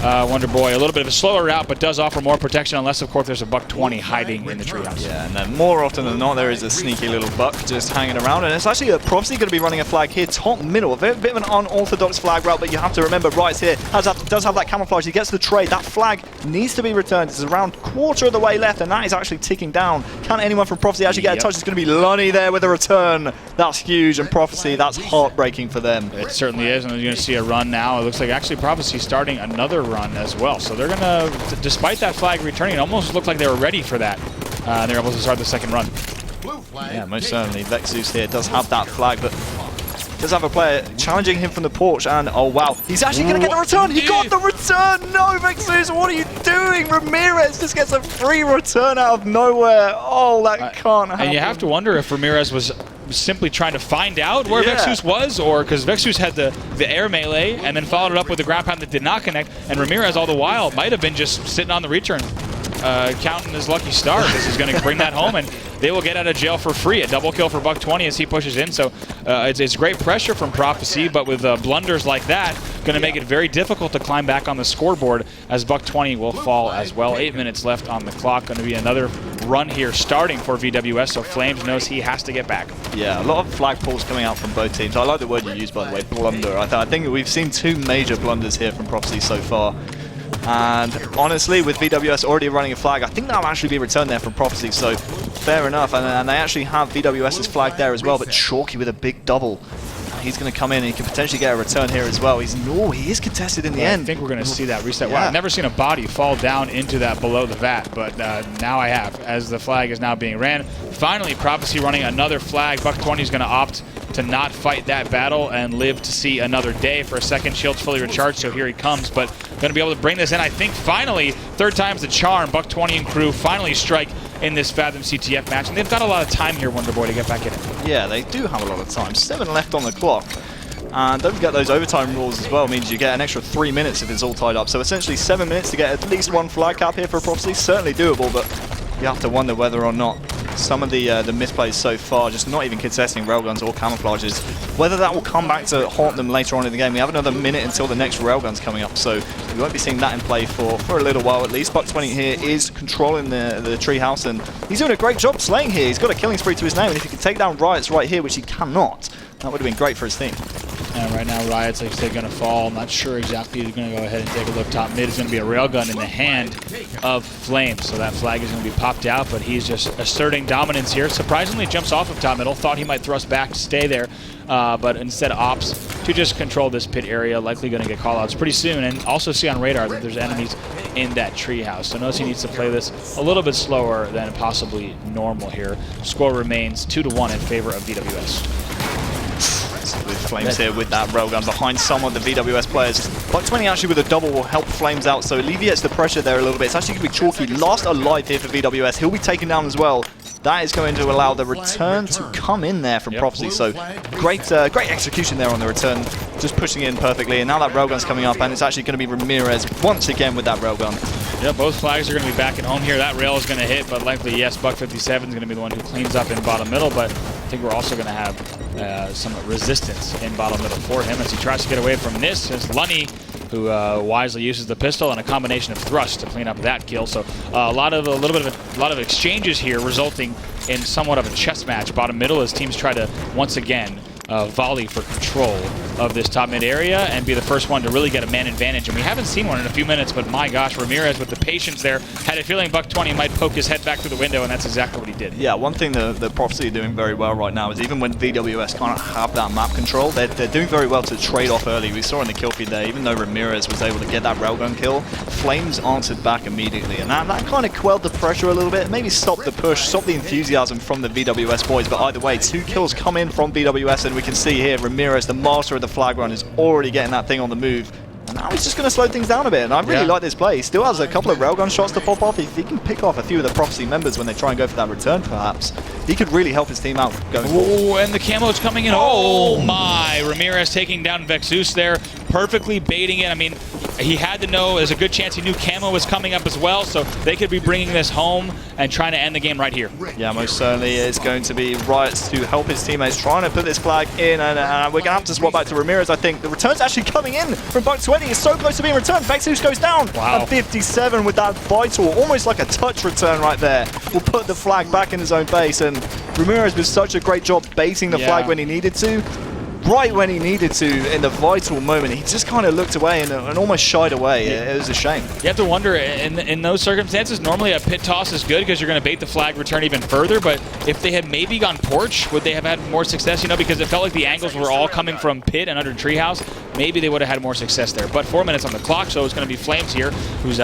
Wonder Boy, a little bit of a slower route, but does offer more protection, unless, of course, there's a buck 20 hiding in the treehouse. Yeah, and then more often than not, there is a sneaky little buck just hanging around, and it's actually Prophecy going to be running a flag here, top middle. A bit of an unorthodox flag route, but you have to remember, Rice here does have that camouflage. He gets the trade. That flag needs to be returned. It's around quarter of the way left, and that is actually ticking down. Can anyone from Prophecy actually get a touch? It's going to be Lunny there with a return. That's huge, and Prophecy, that's heartbreaking for them. It certainly is, and you're going to see a run now. It looks like actually Prophecy starting another run as well. So they're going to, despite that flag returning, it almost looked like they were ready for that. They're able to start the second run. Yeah, most certainly. VwS here does have that flag, but does have a player challenging him from the porch, and oh wow, he's actually going to get the return. He got the return. No, VwS, what are you doing? Ramirez just gets a free return out of nowhere. Oh, that can't happen. And you have to wonder if Ramirez was simply trying to find out where VwS was, or because VwS had the air melee and then followed it up with the ground pound that did not connect, and Ramirez all the while might have been just sitting on the return, counting his lucky stars. This is going to bring that home, and they will get out of jail for free. A double kill for buck 20 as he pushes in. So it's great pressure from Prophecy, but with blunders like that, going to make it very difficult to climb back on the scoreboard as buck 20 will fall as well. 8 minutes left on the clock. Going to be another run here starting for VwS, so Flames knows he has to get back. Yeah, a lot of flag pulls coming out from both teams. I like the word you used, by the way, blunder. I think we've seen 2 major blunders here from Prophecy so far. And honestly, with VwS already running a flag, I think that'll actually be returned there from Prophecy, so fair enough. And they actually have VwS's flag there as well, but Chalky with a big double. He's going to come in and he can potentially get a return here as well. He is contested in the end. I think we're going to see that reset. Wow, I've never seen a body fall down into that below the vat, but now I have, as the flag is now being ran. Finally, Prophecy running another flag. Buck 20 is going to opt to not fight that battle and live to see another day. For a second, shield's fully recharged, so here he comes, but going to be able to bring this in. I think finally, third time's the charm. Buck20 and crew finally strike in this Fathom CTF match, and they've got a lot of time here, Wonderboy, to get back in it. Yeah, they do have a lot of time. 7 left on the clock. And don't forget those overtime rules as well, means you get an extra 3 minutes if it's all tied up. So essentially 7 minutes to get at least one flag cap here for Prophecy. Certainly doable, but you have to wonder whether or not some of the misplays so far, just not even contesting railguns or camouflages, whether that will come back to haunt them later on in the game. We have another minute until the next railgun's coming up, so we won't be seeing that in play for a little while at least. Buck20 here is controlling the treehouse, and he's doing a great job slaying here. He's got a killing spree to his name, and if he can take down Riots right here, which he cannot, that would have been great for his team. And right now, Riot's, like I said, going to fall. I'm not sure exactly who's going to go ahead and take a look. Top mid is going to be a railgun in the hand of Flames. So that flag is going to be popped out, but he's just asserting dominance here. Surprisingly, jumps off of top middle. Thought he might thrust back to stay there, but instead opts to just control this pit area. Likely going to get callouts pretty soon. And also see on radar that there's enemies in that treehouse. So notice he needs to play this a little bit slower than possibly normal here. Score remains 2-1 in favor of VwS. With Flames here with that railgun behind some of the VwS players. Buck20 actually with a double will help Flames out, so alleviates the pressure there a little bit. It's actually going to be Chalky last alive here for VwS. He'll be taken down as well. That is going to allow the return to come in there from Prophecy. So great execution there on the return, just pushing in perfectly. And now that railgun's coming up, and it's actually going to be Ramirez once again with that railgun. Yeah, both flags are going to be back at home here. That rail is going to hit, but likely, yes, Buck57 is going to be the one who cleans up in bottom middle. But I think we're also going to have some resistance in bottom middle for him as he tries to get away from this. It's Lunny who wisely uses the pistol and a combination of thrust to clean up that kill. So a lot of exchanges here, resulting in somewhat of a chess match bottom middle as teams try to once again volley for control of this top mid area and be the first one to really get a man advantage. And we haven't seen one in a few minutes, but my gosh, Ramirez with the patience there had a feeling Buck20 might poke his head back through the window, and that's exactly what he did. Yeah, one thing the Prophecy are doing very well right now is even when VwS can't have that map control, they're doing very well to trade off early. We saw in the kill feed there, even though Ramirez was able to get that railgun kill, Flames answered back immediately, and that kind of quelled the pressure a little bit, maybe stopped the push, stopped the enthusiasm from the VwS boys. But either way, 2 kills come in from VwS, and we can see here Ramirez, the master of the flag run, is already getting that thing on the move. And now he's just going to slow things down a bit, and I really like this play. He still has a couple of railgun shots to pop off. If he can pick off a few of the Prophecy members when they try and go for that return, perhaps, he could really help his team out going forward. Oh, and the camo's coming in. Oh my! Ramirez taking down VwS there, perfectly baiting it. I mean, he had to know, there's a good chance he knew camo was coming up as well, so they could be bringing this home and trying to end the game right here. Yeah, most certainly it's going to be Riots to help his teammates trying to put this flag in, and we're going to have to swap back to Ramirez, I think. The return's actually coming in from Buck20. It's so close to being returned. VwS goes down. Wow. And 57 with that vital, almost like a touch return right there, will put the flag back in his own base, and Ramirez did such a great job baiting the flag when he needed to. Right when he needed to, in the vital moment, he just kind of looked away and almost shied away. It was a shame. You have to wonder, in those circumstances, normally a pit toss is good because you're going to bait the flag return even further, but if they had maybe gone porch, would they have had more success? You know, because it felt like the angles were all coming from pit and under treehouse. Maybe they would have had more success there. But 4 minutes on the clock, so it's going to be Flames here, who's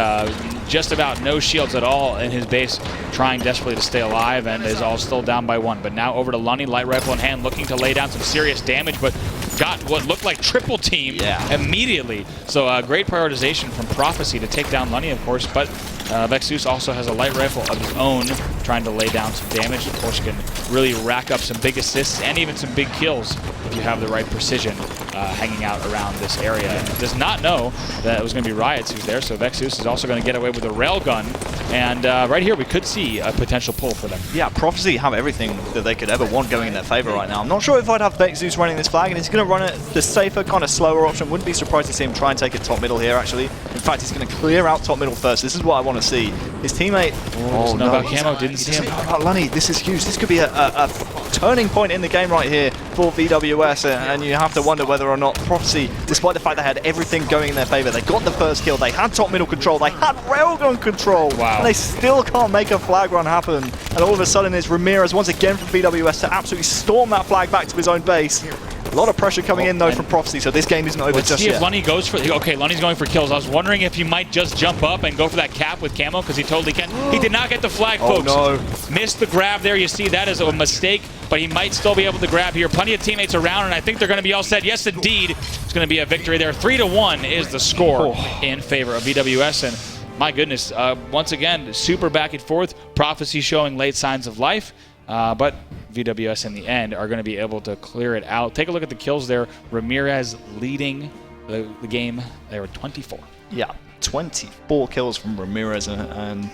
just about no shields at all in his base, trying desperately to stay alive, and is all still down by 1. But now over to Lunny, light rifle in hand, looking to lay down some serious damage, but got what looked like triple team immediately. So great prioritization from Prophecy to take down Lunny, of course, but VwS also has a light rifle of his own, trying to lay down some damage. Of course, can really rack up some big assists and even some big kills if you have the right precision hanging out around this area. And does not know that it was going to be Riots who's there, so VwS is also going to get away with a railgun. And right here, we could see a potential pull for them. Yeah, Prophecy have everything that they could ever want going in their favor right now. I'm not sure if I'd have VwS running this flag, and he's going to run it the safer, kind of slower option. Wouldn't be surprised to see him try and take a top middle here, actually. In fact, he's going to clear out top middle first. This is what I want to see. His teammate... Oh, no. About camo, didn't see him. About Lunny, this is huge. This could be a turning point in the game right here for VwS, and you have to wonder whether or not Prophecy, despite the fact they had everything going in their favor, they got the first kill, they had top middle control, they had railgun control, and they still can't make a flag run happen. And all of a sudden it's Ramirez once again from VwS to absolutely storm that flag back to his own base. A lot of pressure coming in though from Prophecy, so this game isn't over Let's just see yet. if Lunny goes for... Okay, Lunny's going for kills. I was wondering if he might just jump up and go for that cap with camo, because he totally can. He did not get the flag, folks. Oh no. Missed the grab there. You see that is a mistake, but he might still be able to grab here. Plenty of teammates around, and I think they're going to be all set. Yes, indeed. It's going to be a victory there. 3-1 is the score in favor of VwS, and my goodness, once again, super back and forth. Prophecy showing late signs of life, but VwS in the end are going to be able to clear it out. Take a look at the kills there. Ramirez leading the game. They were 24. Yeah, 24 kills from Ramirez, and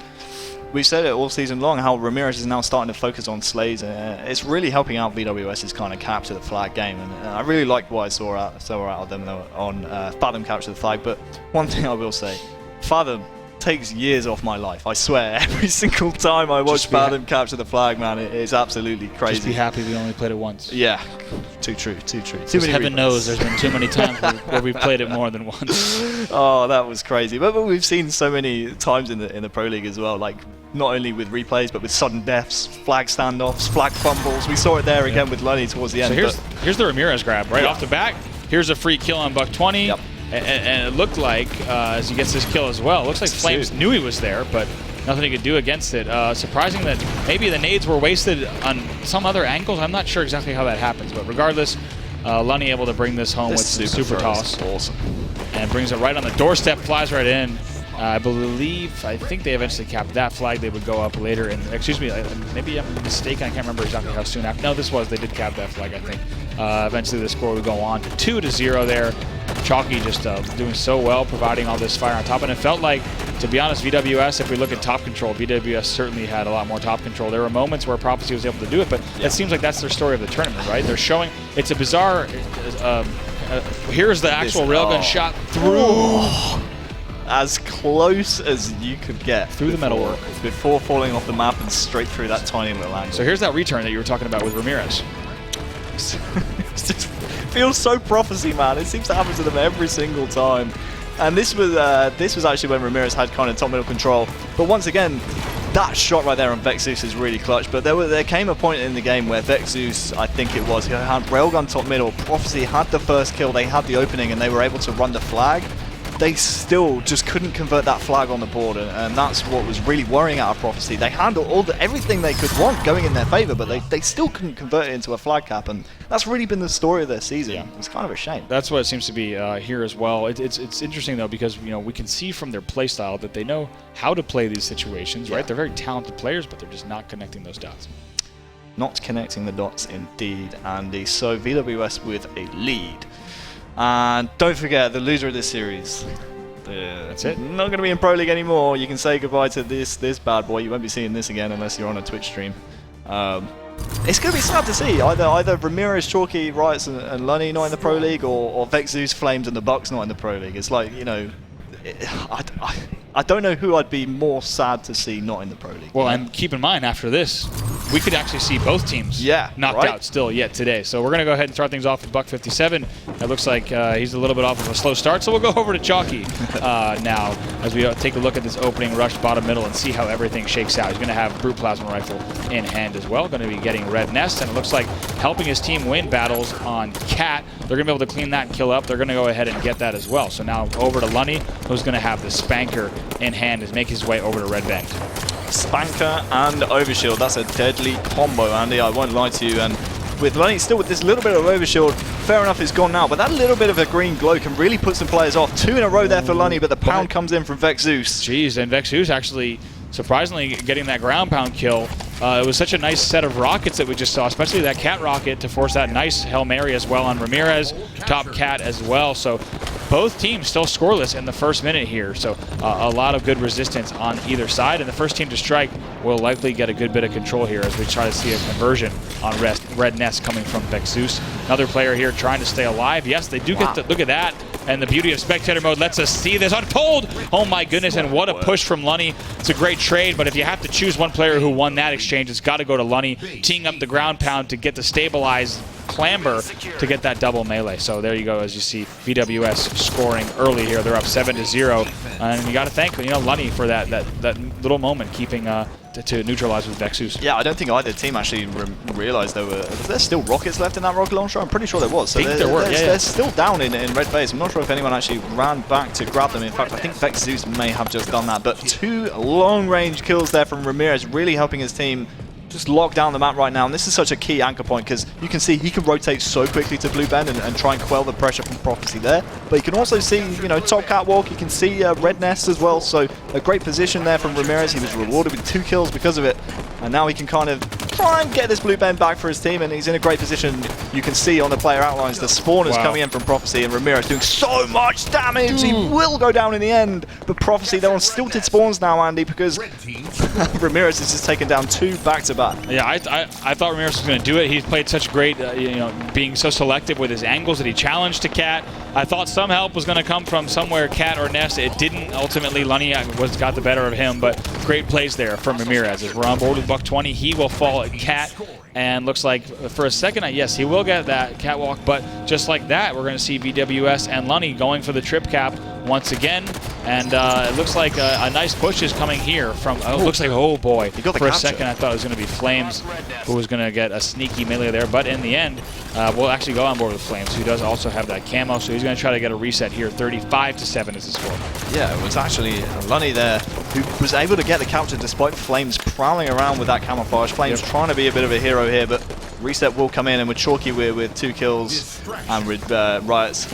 we've said it all season long how Ramirez is now starting to focus on slays. It's really helping out VwS's kind of capture the flag game, and I really liked what I saw out of them on Fathom capture the flag. But one thing I will say, Fathom takes years off my life. I swear, every single time I watch Fathom capture the flag, man, it's absolutely crazy. Just be happy we only played it once. Yeah, too true, too true. Too many heaven knows there's been too many times where we've played it more than once. Oh, that was crazy. But we've seen so many times in the Pro League as well, like not only with replays, but with sudden deaths, flag standoffs, flag fumbles. We saw it there again with Lunny towards the end. So here's the Ramirez grab right off the back. Here's a free kill on Buck 20. Yep. And it looked like, as he gets this kill as well, it looks like Flames knew he was there, but nothing he could do against it. Surprising that maybe the nades were wasted on some other angles. I'm not sure exactly how that happens, but regardless, Lunny able to bring this home with super toss. Awesome. And brings it right on the doorstep, flies right in. I think they eventually capped that flag. They would go up later. And excuse me, maybe I'm mistaken. I can't remember exactly how soon after. No, they did cap that flag, I think. Eventually the score would go on to 2-0 there. Chalky just doing so well, providing all this fire on top. And it felt like, to be honest, VwS, if we look at top control, VwS certainly had a lot more top control. There were moments where Prophecy was able to do it, but it seems like that's their story of the tournament, right? They're showing, it's a bizarre, here's the actual railgun shot through. As close as you could get through the metalwork before falling off the map and straight through that tiny little angle. So here's that return that you were talking about with Ramirez. It just feels so Prophecy, man. It seems to happen to them every single time. And this was actually when Ramirez had kind of top middle control. But once again, that shot right there on VwS is really clutch. But there came a point in the game where VwS, I think it was, he had railgun top middle. Prophecy had the first kill, they had the opening, and they were able to run the flag. They still just couldn't convert that flag on the board, and that's what was really worrying out of Prophecy. They handled everything they could want going in their favor, but they still couldn't convert it into a flag cap, and that's really been the story of their season. Yeah. It's kind of a shame. That's what it seems to be here as well. It's interesting though, because we can see from their play style that they know how to play these situations, right? They're very talented players, but they're just not connecting those dots. Not connecting the dots, indeed, Andy. So VwS with a lead. And don't forget, the loser of this series, that's it. Not going to be in Pro League anymore. You can say goodbye to this bad boy. You won't be seeing this again unless you're on a Twitch stream. It's going to be sad to see. Either Ramirez, Chalky, Riots, and Lunny not in the Pro League, or VwS, Flames, and the Bucks not in the Pro League. It's like, I don't know who I'd be more sad to see not in the Pro League. Well, and keep in mind, after this, we could actually see both teams knocked out still yet today. So we're going to go ahead and start things off with Buck 57. It looks like he's a little bit off of a slow start, so we'll go over to Chalky now as we take a look at this opening rush bottom middle and see how everything shakes out. He's going to have Brute Plasma Rifle in hand as well. Going to be getting Red Nest, and it looks like helping his team win battles on Cat. They're going to be able to clean that kill up. They're going to go ahead and get that as well. So now over to Lunny, who's going to have the Spanker in hand as make his way over to Red Bend. Spanker and Overshield, that's a deadly combo, Andy, I won't lie to you. And with Lunny still with this little bit of Overshield, fair enough, it's gone now, but that little bit of a green glow can really put some players off. 2 in a row there for Lunny, but the pound comes in from VwS. Jeez, and VwS actually surprisingly getting that ground pound kill. It was such a nice set of rockets that we just saw, especially that Cat rocket to force that nice Hail Mary as well on Ramirez, top Cat as well. So both teams still scoreless in the first minute here. So a lot of good resistance on either side, and the first team to strike will likely get a good bit of control here as we try to see a conversion on Red Nest coming from VwS. Another player here trying to stay alive. Yes, they do get to look at that. And the beauty of spectator mode lets us see this unfold. Oh my goodness, and what a push from Lunny. It's a great trade, but if you have to choose one player who won that exchange, it's got to go to Lunny, teeing up the ground pound to get the stabilized clamber to get that double melee. So there you go, as you see VwS scoring early here. They're up 7-0, and you got to thank Lunny for that little moment, keeping to neutralize with VwS. Yeah, I don't think either team actually realized there's still rockets left in that rocket launcher. I'm pretty sure there was. So they're still down in red base. I'm not sure if anyone actually ran back to grab them. In fact, I think VwS may have just done that. But 2 long-range kills there from Ramirez, really helping his team just lock down the map right now. And this is such a key anchor point because you can see he can rotate so quickly to Blue Bend and try and quell the pressure from Prophecy there. But you can also see, top catwalk. You can see Red Nest as well. So a great position there from Ramirez. He was rewarded with 2 kills because of it. And now he can kind of try and get this Blue Bend back for his team, and he's in a great position. You can see on the player outlines the spawners coming in from Prophecy, and Ramirez doing so much damage. He will go down in the end, but Prophecy, they're on stilted spawns now, Andy, because Ramirez has just taken down 2 back-to-back. Yeah, I thought Ramirez was going to do it. He's played such great, being so selective with his angles that he challenged to Cat. I thought some help was going to come from somewhere, Cat or Nest. It didn't. Ultimately, Lunny got the better of him, but great plays there from Ramirez. As we're on board with Buck 20, he will fall at Cat, and looks like for a second, yes, he will get that catwalk, but just like that, we're going to see VwS and Lunny going for the trip cap once again, and it looks like a nice push is coming here from, looks like, oh boy, for a second I thought it was going to be Flames who was going to get a sneaky melee there, but in the end, we'll actually go on board with Flames, who does also have that camo, so he's going to try to get a reset here. 35-7 is the score. Yeah, it was actually Lunny there who was able to get the capture despite Flames prowling around with that camouflage. Flames trying to be a bit of a hero here, but reset will come in, and with Chalky with 2 kills, and with Riot's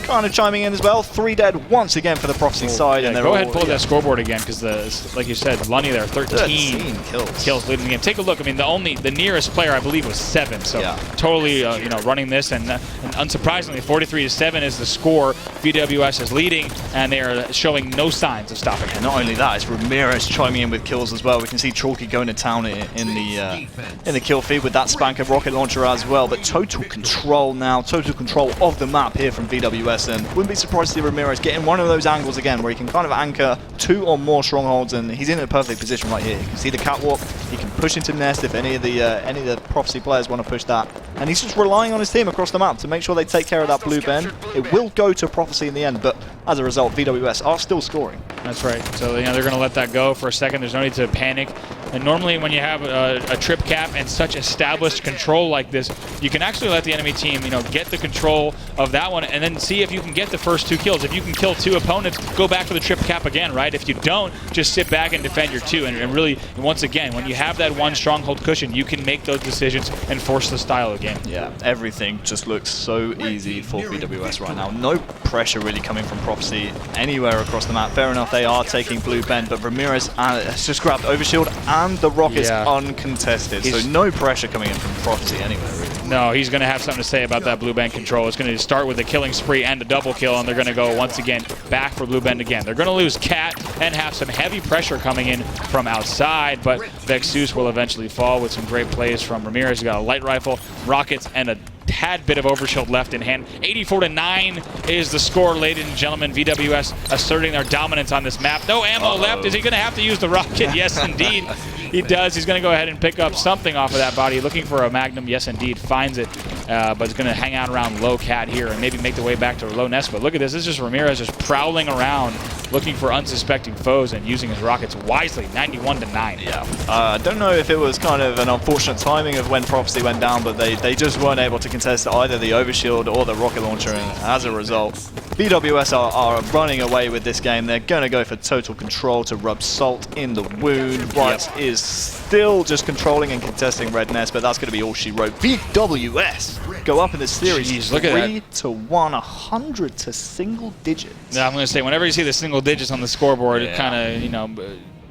kind of chiming in as well. 3 dead once again for the Prophecy side. Yeah, and go ahead and pull that scoreboard again, because like you said, Lunny there, 13 kills leading the game. Take a look. I mean, the nearest player I believe was 7. So totally, running this, and unsurprisingly, 43-7 is the score. VwS is leading, and they are showing no signs of stopping. And not only that, it's Ramirez chiming in with kills as well. We can see Chalky going to town in the kill feed with that Spanker rocket launcher as well. But total control now, total control of the map here from VwS. And wouldn't be surprised to see Ramirez getting one of those angles again where he can kind of anchor 2 or more strongholds, and he's in a perfect position right here. You can see the catwalk, he can push into Nest if any of the Prophecy players want to push that, and he's just relying on his team across the map to make sure they take care of that Blue Bend. It will go to Prophecy in the end, but as a result, VwS are still scoring. That's right. So they're going to let that go for a second. There's no need to panic. And normally when you have a trip cap and such established control like this, you can actually let the enemy team, get the control of that one, and then see if you can get the first 2 kills. If you can kill 2 opponents, go back for the trip cap again, right? If you don't, just sit back and defend your 2. And really, once again, when you have that 1 stronghold cushion, you can make those decisions and force the style again. Yeah, everything just looks so easy for VwS right now. No pressure really coming from Prophecy anywhere across the map. Fair enough, they are taking Blue Bend, but Ramirez has just grabbed Overshield and the rockets uncontested. So no pressure coming in from Prophecy anywhere, really. No, he's going to have something to say about that Blue Bend control. It's going to start with a killing spree and a double kill, and they're going to go once again back for Blue Bend again. They're going to lose Cat and have some heavy pressure coming in from outside, but VwS will eventually fall with some great plays from Ramirez. He's got a light rifle, rockets, and a tad bit of overshield left in hand. 84-9 is the score, ladies and gentlemen. VwS asserting their dominance on this map. No ammo left. Is he going to have to use the rocket? Yes, indeed. He does. He's going to go ahead and pick up something off of that body. Looking for a Magnum. Yes, indeed. Finds it. But he's going to hang out around low Cat here and maybe make the way back to low Nest. But look at this. This is just Ramirez just prowling around, looking for unsuspecting foes and using his rockets wisely. 91-9. Yeah. I don't know if it was kind of an unfortunate timing of when Prophecy went down, but they just weren't able to contest either the overshield or the rocket launcher, and as a result, VwS are running away with this game. They're going to go for total control to rub salt in the wound. Riot is still just controlling and contesting Red Nest, but that's going to be all she wrote. VwS go up in this series. Jeez, look at that. 3-1, 100 to single digits. Yeah, I'm going to say, whenever you see the single digits on the scoreboard, it kind of,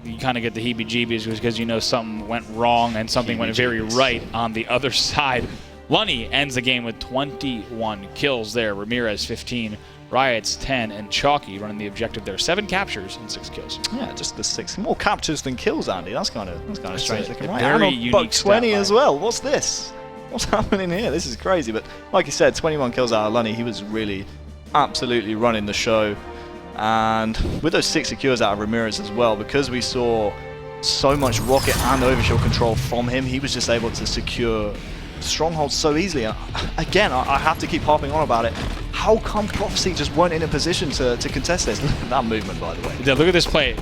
you kind of get the heebie-jeebies because something went wrong and something went very right on the other side. Lunny ends the game with 21 kills there. Ramirez 15, Riot's 10, and Chalky running the objective there. 7 captures and 6 kills. Yeah, just the 6. More captures than kills, Andy. That's kind of strange looking. Right. Very and unique Buck 20 stat as well. What's this? What's happening here? This is crazy. But like you said, 21 kills out of Lunny. He was really absolutely running the show. And with those 6 secures out of Ramirez as well, because we saw so much rocket and overshield control from him, he was just able to secure Strongholds so easily. And again, I have to keep harping on about it. How come Prophecy just weren't in a position to contest this? Look at that movement, by the way. Yeah, look at this play.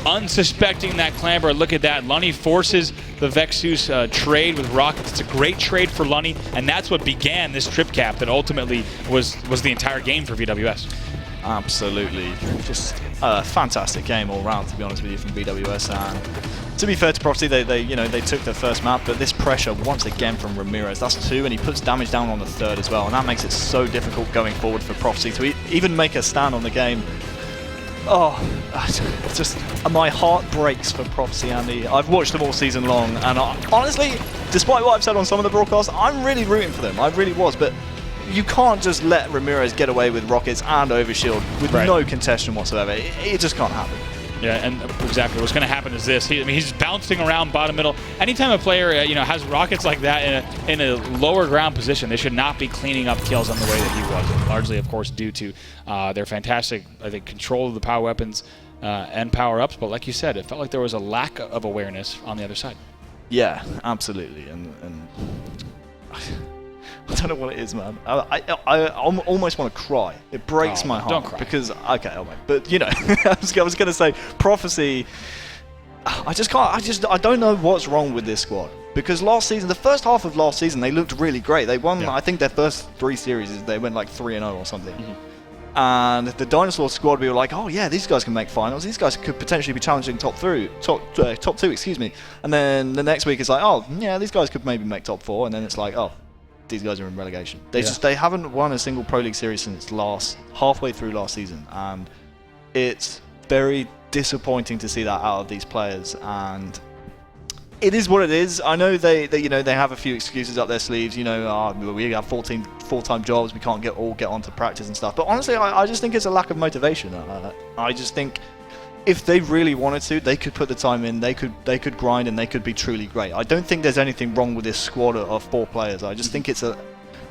Unsuspecting that clamber, look at that. Lunny forces the Vexus trade with Rockets. It's a great trade for Lunny, and that's what began this trip cap that ultimately was the entire game for VwS. Absolutely. Just a fantastic game all round, to be honest with you, from VwS. And to be fair to Prophecy, they took their first map, but this pressure once again from Ramirez, that's 2, and he puts damage down on the 3rd as well, and that makes it so difficult going forward for Prophecy to even make a stand on the game. Oh, just my heart breaks for Prophecy, Andy. I've watched them all season long, and honestly, despite what I've said on some of the broadcasts, I'm really rooting for them. I really was, but you can't just let Ramirez get away with rockets and overshield with no contention whatsoever. It just can't happen. Yeah, and exactly what's going to happen is this. He's bouncing around bottom middle. Anytime a player has rockets like that in a lower ground position, they should not be cleaning up kills on the way that he was. And largely, of course, due to their fantastic, I think, control of the power weapons and power ups. But like you said, it felt like there was a lack of awareness on the other side. Yeah, absolutely, and I don't know what it is, man. I almost want to cry. It breaks my heart. Don't cry. Because, okay, but I was going to say, Prophecy, I don't know what's wrong with this squad. Because last season, the first half of last season, they looked really great. They won, I think, their first 3 series. They went like 3-0 or something. Mm-hmm. And the Dinosaur squad, we were like, oh yeah, these guys can make finals. These guys could potentially be challenging top 2, excuse me. And then the next week it's like, oh yeah, these guys could maybe make top 4. And then it's like, oh, these guys are in relegation. They haven't won a single Pro League series since halfway through last season, and it's very disappointing to see that out of these players. And it is what it is. I know they have a few excuses up their sleeves. We have 14 full-time jobs. We can't get onto practice and stuff. But honestly, I just think it's a lack of motivation. I just think if they really wanted to, they could put the time in. They could grind, and they could be truly great. I don't think there's anything wrong with this squad of 4 players. I just think it's a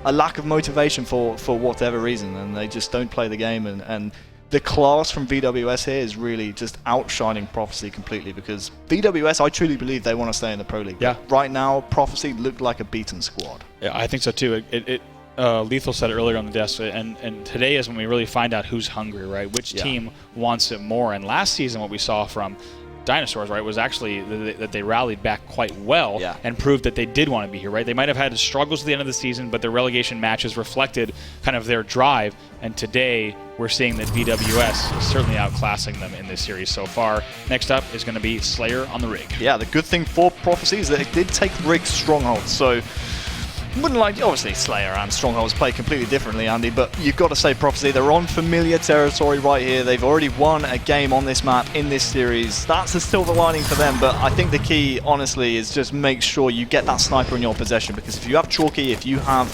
lack of motivation for whatever reason, and they just don't play the game. And the class from VwS here is really just outshining Prophecy completely, because VwS, I truly believe they want to stay in the Pro League. Yeah. Right now, Prophecy looked like a beaten squad. Yeah, I think so too. Lethal said it earlier on the desk, and today is when we really find out who's hungry, right? Which team wants it more. And last season, what we saw from Dinosaurs, right, was actually that they rallied back quite well and proved that they did want to be here, right? They might have had struggles at the end of the season, but their relegation matches reflected kind of their drive. And today, we're seeing that VwS is certainly outclassing them in this series so far. Next up is going to be Slayer on the rig. Yeah, the good thing for Prophecy is that it did take the rig Strongholds, so obviously Slayer and Strongholds play completely differently, Andy, but you've got to say Prophecy, they're on familiar territory right here. They've already won a game on this map in this series. That's a silver lining for them, but I think the key, honestly, is just make sure you get that sniper in your possession, because if you have Chalky, if you have,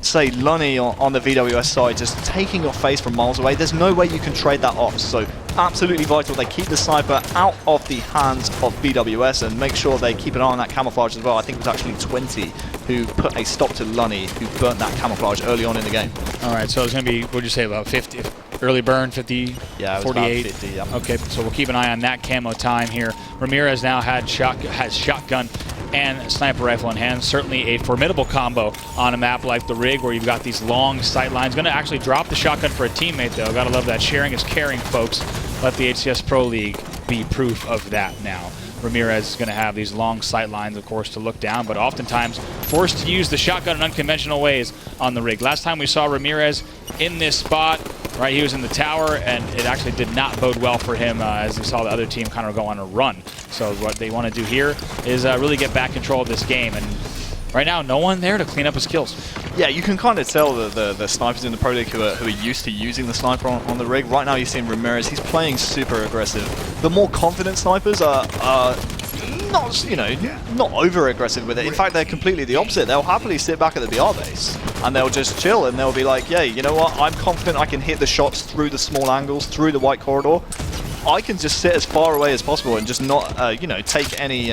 say, Lunny on the VwS side just taking your face from miles away, there's no way you can trade that off. So absolutely vital they keep the sniper out of the hands of VwS and make sure they keep an eye on that camouflage as well. I think it was actually 20 who put a stop to Lunny, who burnt that camouflage early on in the game. All right, so it's going to be, what would you say, about 50? Early burn, 50, yeah, 48? 50, yeah. Okay, so we'll keep an eye on that camo time here. Ramirez now has shotgun and sniper rifle in hand. Certainly a formidable combo on a map like the rig, where you've got these long sight lines. Going to actually drop the shotgun for a teammate, though. Got to love that. Sharing is caring, folks. Let the HCS Pro League be proof of that now. Ramirez is going to have these long sight lines, of course, to look down, but oftentimes forced to use the shotgun in unconventional ways on the rig. Last time we saw Ramirez in this spot, right, he was in the tower, and it actually did not bode well for him as we saw the other team kind of go on a run. So what they want to do here is really get back control of this game, and right now, no one there to clean up his kills. Yeah, you can kind of tell the snipers in the Pro League who are used to using the sniper on the rig. Right now, you're seeing Ramirez. He's playing super aggressive. The more confident snipers are not over aggressive with it. In fact, they're completely the opposite. They'll happily sit back at the BR base and they'll just chill, and they'll be like, yeah, you know what? I'm confident I can hit the shots through the small angles, through the white corridor. I can just sit as far away as possible and just not, you know, take any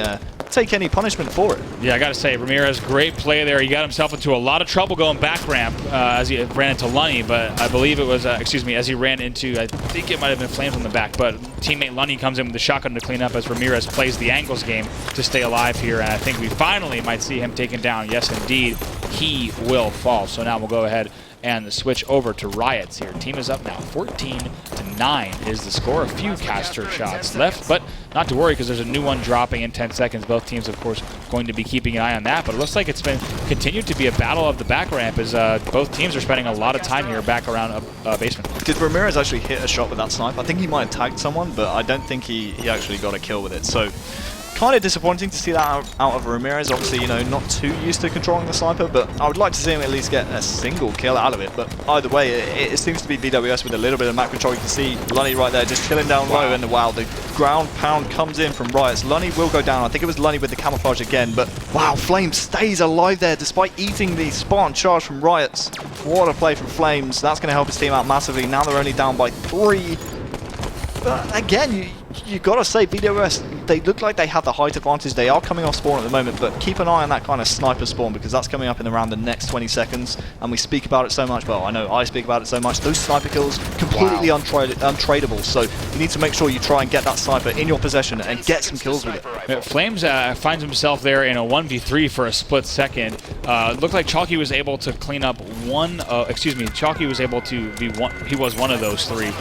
punishment for it. Yeah, I got to say, Ramirez, great play there. He got himself into a lot of trouble going back ramp as he ran into Lunny, but I believe it was, excuse me, as he ran into, I think it might have been Flames on the back, but teammate Lunny comes in with the shotgun to clean up as Ramirez plays the angles game to stay alive here, and I think we finally might see him taken down. Yes, indeed, he will fall. So now we'll go ahead and switch over to Riots here. Team is up now, 14-9 is the score. A few caster shots left, but not to worry because there's a new one dropping in 10 seconds. Both teams, of course, going to be keeping an eye on that, but it looks like it's been continued to be a battle of the back ramp as both teams are spending a lot of time here back around basement. Did Ramirez actually hit a shot with that snipe? I think he might have tagged someone, but I don't think he actually got a kill with it. So kind of disappointing to see that out of Ramirez. Obviously, you know, not too used to controlling the sniper, but I would like to see him at least get a single kill out of it. But either way, it seems to be VwS with a little bit of map control. You can see Lunny right there just chilling down low, and wow, the ground pound comes in from Riots. Lunny will go down. I think it was Lunny with the camouflage again, but wow, Flames stays alive there despite eating the Spartan charge from Riots. What a play from Flames. That's going to help his team out massively. Now they're only down by 3. But again, you got to say VwS, they look like they have the height advantage. They are coming off spawn at the moment, but keep an eye on that kind of sniper spawn because that's coming up in around the next 20 seconds. And we speak about it so much, well, I know I speak about it so much. Those sniper kills, completely untradeable. So you need to make sure you try and get that sniper in your possession and get some kills with it. Flames finds himself there in a 1v3 for a split second. Looked like Chalky was able to clean up one, Chalky was able to be one, he was one of those 3.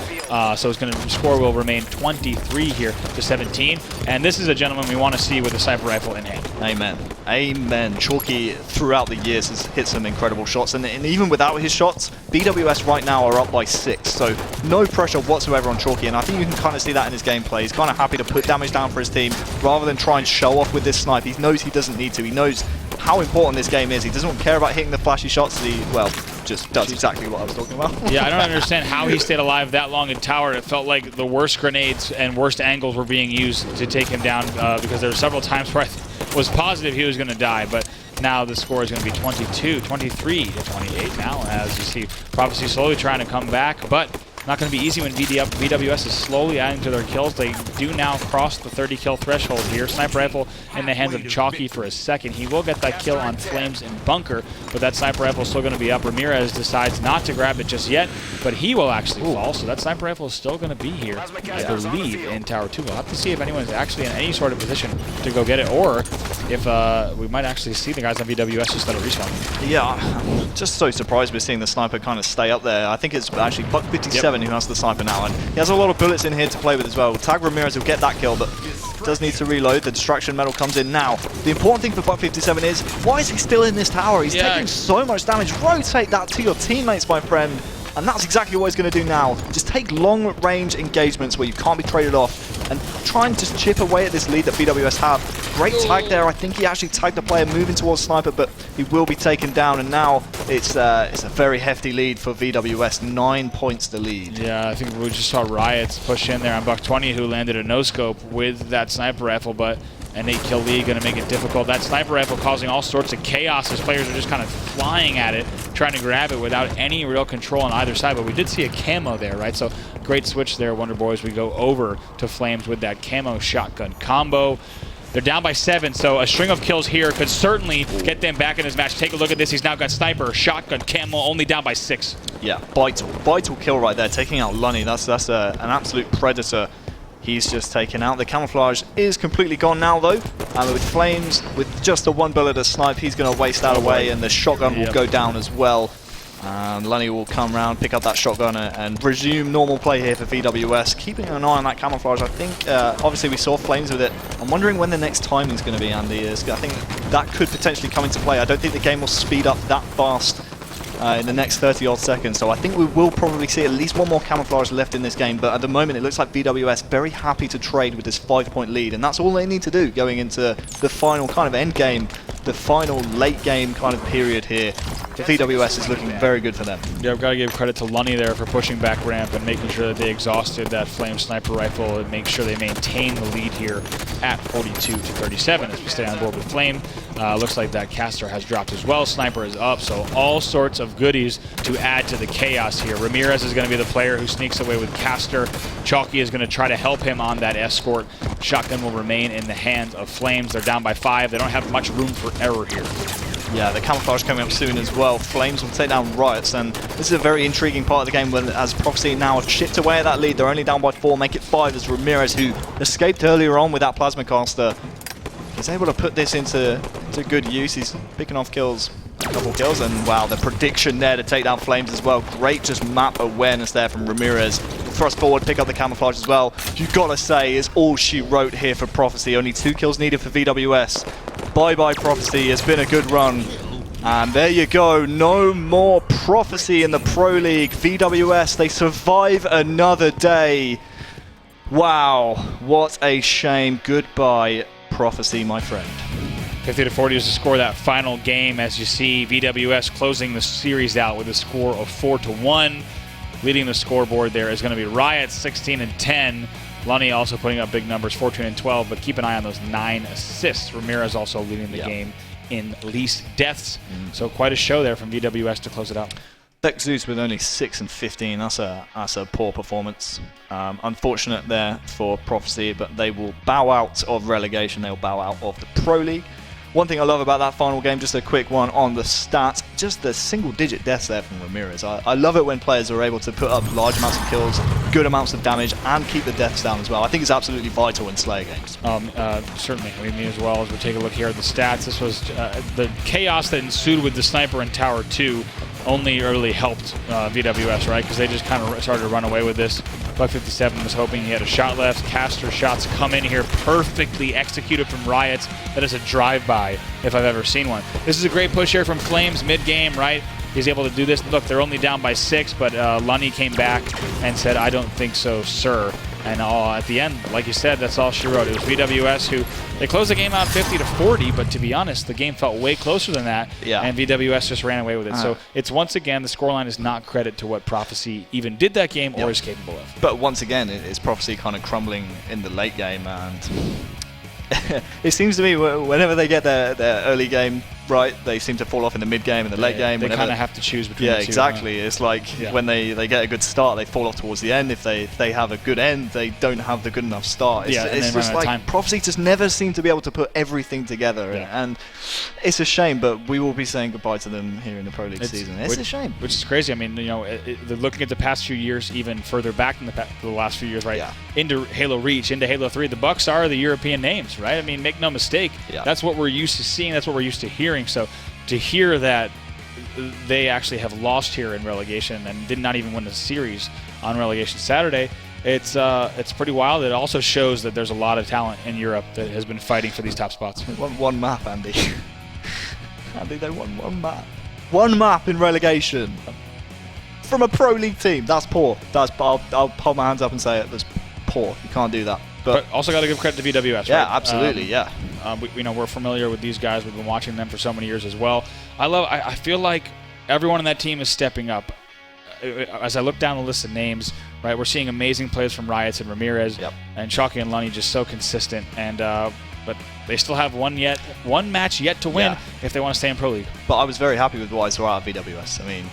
So it's going to, score will remain 23 here to 17. And this is a gentleman we want to see with a sniper rifle in hand. Amen. Amen. Chalky throughout the years has hit some incredible shots, and even without his shots, VwS right now are up by 6, so no pressure whatsoever on Chalky, and I think you can kind of see that in his gameplay. He's kind of happy to put damage down for his team rather than try and show off with this snipe. He knows he doesn't need to. He knows how important this game is. He doesn't care about hitting the flashy shots. He, well, just does exactly what I was talking about. Yeah, I don't understand how he stayed alive that long in tower. It felt like the worst grenades and worst angles were being used to take him down because there were several times where I was positive he was going to die, but now the score is going to be 23 to 28 now, as you see Prophecy slowly trying to come back, but not going to be easy when VwS is slowly adding to their kills. They do now cross the 30 kill threshold here. Sniper rifle in the hands of Chalky for a second. He will get that kill on Flames in bunker, but that sniper rifle is still going to be up. Ramirez decides not to grab it just yet, but he will actually fall, so that sniper rifle is still going to be here, I believe, in Tower 2. We'll have to see if anyone's actually in any sort of position to go get it, or if we might actually see the guys on VwS just let it respawn. Yeah, I'm just so surprised we're seeing the sniper kind of stay up there. I think it's actually Buck57 who has the sniper now, and he has a lot of bullets in here to play with as well. Tag Ramirez will get that kill, but does need to reload. The distraction medal comes in now. The important thing for Buck57 is, why is he still in this tower? He's taking so much damage. Rotate that to your teammates, my friend. And that's exactly what he's going to do now. Just take long-range engagements where you can't be traded off and try and just chip away at this lead that VwS have. Great tag there. I think he actually tagged the player moving towards Sniper, but he will be taken down. And now it's a very hefty lead for VwS. 9 points to lead. Yeah, I think we just saw Riots push in there on Buck20, who landed a no-scope with that sniper rifle, but an 8-kill lead going to make it difficult. That sniper rifle causing all sorts of chaos as players are just kind of flying at it, trying to grab it without any real control on either side. But we did see a camo there, right? So great switch there, Wonder Boys. We go over to Flames with that camo shotgun combo. They're down by 7, so a string of kills here could certainly get them back in this match. Take a look at this. He's now got sniper, shotgun, camo, only down by 6. Yeah, vital kill right there, taking out Lunny. That's an absolute predator. He's just taken out. The camouflage is completely gone now, though. And with Flames, with just the 1 bullet of snipe, he's going to waste that away, and the shotgun will go down as well. Lunny will come around, pick up that shotgun, and resume normal play here for VwS. Keeping an eye on that camouflage. I think, obviously, we saw Flames with it. I'm wondering when the next timing is going to be, Andy. I think that could potentially come into play. I don't think the game will speed up that fast in the next 30-odd seconds, so I think we will probably see at least one more camouflage left in this game, but at the moment it looks like VwS very happy to trade with this 5-point lead, and that's all they need to do going into the final kind of end game, the final late game kind of period here. for VwS is looking very good for them. Yeah, I've got to give credit to Lunny there for pushing back ramp and making sure that they exhausted that Flame sniper rifle and make sure they maintain the lead here at 42-37 as we stay on board with Flame. Looks like that caster has dropped as well. Sniper is up, so all sorts of goodies to add to the chaos here. Ramirez is going to be the player who sneaks away with caster. Chalky is going to try to help him on that escort. Shotgun will remain in the hands of Flames. They're down by 5. They don't have much room for error here. Yeah, the camouflage coming up soon as well. Flames will take down Riots, and this is a very intriguing part of the game when, as Prophecy now have chipped away at that lead. They're only down by 4, make it 5 as Ramirez, who escaped earlier on with that plasma caster, is able to put this into good use. He's picking off kills, a couple kills, and wow, the prediction there to take down Flames as well. Great just map awareness there from Ramirez. Thrust forward, pick up the camouflage as well. You've got to say, is all she wrote here for Prophecy. Only 2 kills needed for VwS. Bye-bye Prophecy, it's been a good run. And there you go, no more Prophecy in the Pro League. VwS, they survive another day. Wow, what a shame. Goodbye, Prophecy, my friend. 50-40 is the score of that final game. As you see, VwS closing the series out with a score of 4-1. Leading the scoreboard there is going to be Riot, 16-10. Lunny also putting up big numbers, 14-12, but keep an eye on those 9 assists. Ramirez also leading the game in least deaths. So quite a show there from VwS to close it out. Beck Zeus with only 6-15. That's a poor performance. Unfortunate there for Prophecy, but they will bow out of relegation. They'll bow out of the Pro League. One thing I love about that final game, just a quick one on the stats, just the single-digit deaths there from Ramirez. I love it when players are able to put up large amounts of kills, good amounts of damage, and keep the deaths down as well. I think it's absolutely vital in Slayer games. Certainly. I mean, me as well, as we take a look here at the stats, this was the chaos that ensued with the Sniper in Tower 2 only really helped VwS, right? Because they just kind of started to run away with this. Buck57 was hoping he had a shot left. Caster shots come in here perfectly executed from Riots. That is a drive-by if I've ever seen one. This is a great push here from Flames mid-game, right? He's able to do this. Look, they're only down by 6, but Lunny came back and said, "I don't think so, sir." And at the end, like you said, that's all she wrote. It was VwS who, they closed the game out 50-40, but to be honest, the game felt way closer than that, and VwS just ran away with it. So it's once again, the scoreline is not credit to what Prophecy even did that game or is capable of. But once again, it's Prophecy kind of crumbling in the late game, and it seems to me whenever they get their early game right, they seem to fall off in the mid game and the late game. They kind of have to choose between the two. Exactly. It's like when they get a good start, they fall off towards the end. If they have a good end, they don't have the good enough start. It's just like Prophecy just never seem to be able to put everything together, and it's a shame. But we will be saying goodbye to them here in the Pro League season. It's a shame. Which is crazy. I mean, looking at the past few years, even further back in the last few years, right? Yeah. Into Halo Reach, into Halo 3, the Bucks are the European names, right? I mean, make no mistake. Yeah. That's what we're used to seeing. That's what we're used to hearing. So to hear that they actually have lost here in relegation and did not even win the series on relegation Saturday, it's pretty wild. It also shows that there's a lot of talent in Europe that has been fighting for these top spots. One map, Andy. Andy, they won one map. One map in relegation from a Pro League team. That's poor. I'll hold my hands up and say it. That's poor. You can't do that. But also got to give credit to VwS, right? Yeah, absolutely, we're familiar with these guys. We've been watching them for so many years as well. I feel like everyone on that team is stepping up. As I look down the list of names, right, we're seeing amazing plays from Riots and Ramirez, and Chalky and Lunny just so consistent. And but they still have one match yet to win if they want to stay in Pro League. But I was very happy with why we're out of VwS. I mean,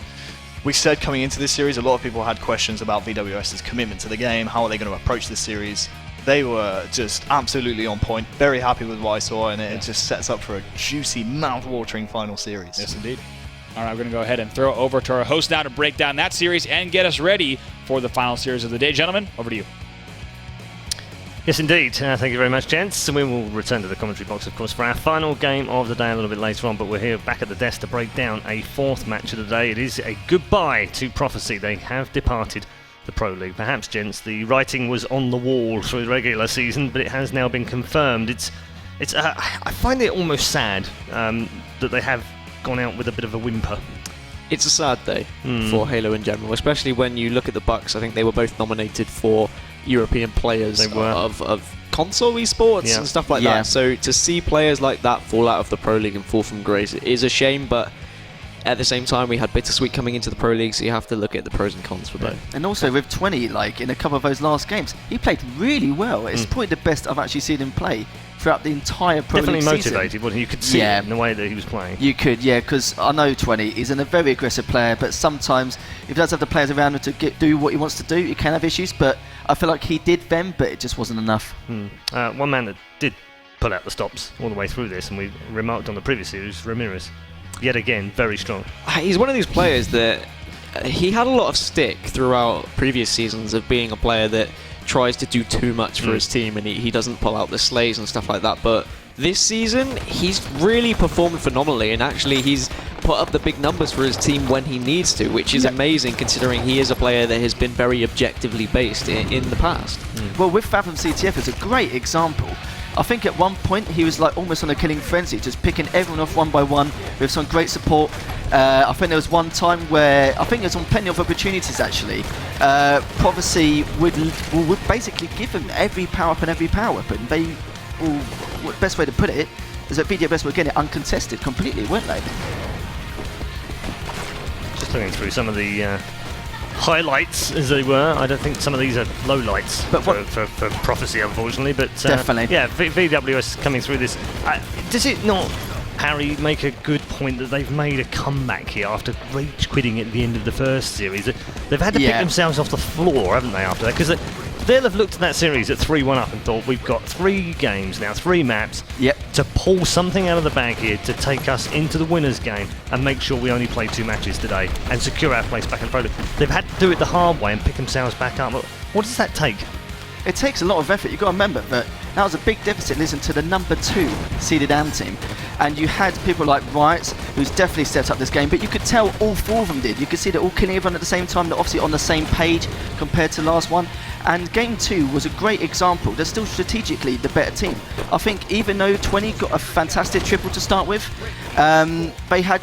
we said coming into this series, a lot of people had questions about VwS's commitment to the game. How are they going to approach this series? They were just absolutely on point. Very happy with what I saw, and it just sets up for a juicy, mouth-watering final series. Yes, indeed. All right, we're going to go ahead and throw it over to our host now to break down that series and get us ready for the final series of the day. Gentlemen, over to you. Yes, indeed. Thank you very much, gents. And we will return to the commentary box, of course, for our final game of the day a little bit later on. But we're here back at the desk to break down a 4th match of the day. It is a goodbye to Prophecy. They have departed the Pro League. Perhaps, gents, the writing was on the wall through the regular season, but it has now been confirmed. I find it almost sad that they have gone out with a bit of a whimper. It's a sad day for Halo in general, especially when you look at the Bucks. I think they were both nominated for European players of console esports and stuff like that. So to see players like that fall out of the Pro League and fall from grace, it is a shame, but at the same time, we had Bittersweet coming into the Pro League, so you have to look at the pros and cons for both. And also with 20, like in a couple of those last games, he played really well. It's probably the best I've actually seen him play throughout the entire Pro League season. Definitely motivated, wasn't he? You could see it in the way that he was playing. You could, yeah, because I know 20 is a very aggressive player, but sometimes if he does have the players around him to do what he wants to do, he can have issues, but I feel like he did then, but it just wasn't enough. One man that did pull out the stops all the way through this, and we remarked on the previous series, Ramirez. Yet again, very strong. He's one of these players that he had a lot of stick throughout previous seasons of being a player that tries to do too much for his team, and he doesn't pull out the slays and stuff like that. But this season, he's really performed phenomenally, and actually he's put up the big numbers for his team when he needs to, which is amazing considering he is a player that has been very objectively based in the past. Well, with Fathom CTF is a great example. I think at one point he was like almost on a killing frenzy, just picking everyone off one by one with some great support. I think there was one time where, I think it was on plenty of opportunities actually, Prophecy would basically give him every power up and every power weapon. The best way to put it is that VwS were getting it uncontested completely, weren't they? Just looking through some of the highlights, as they were. I don't think some of these are lowlights for Prophecy, unfortunately. But definitely, yeah, VwS coming through this. Does it not, Harry, make a good point that they've made a comeback here after rage quitting at the end of the first series? They've had to pick themselves off the floor, haven't they, after that? Because they'll have looked at that series at 3-1 up and thought, we've got 3 games now, 3 maps, to pull something out of the bag here to take us into the winners' game and make sure we only play 2 matches today and secure our place back in Pro League. They've had to do it the hard way and pick themselves back up. What does that take? It takes a lot of effort. You've got to remember that that was a big deficit listening to the number 2 seeded AM team. And you had people like Riot, who's definitely stepped up this game, but you could tell all 4 of them did. You could see they're all killing everyone at the same time. They're obviously on the same page compared to the last one. And game 2 was a great example. They're still strategically the better team. I think even though 20 got a fantastic triple to start with, they had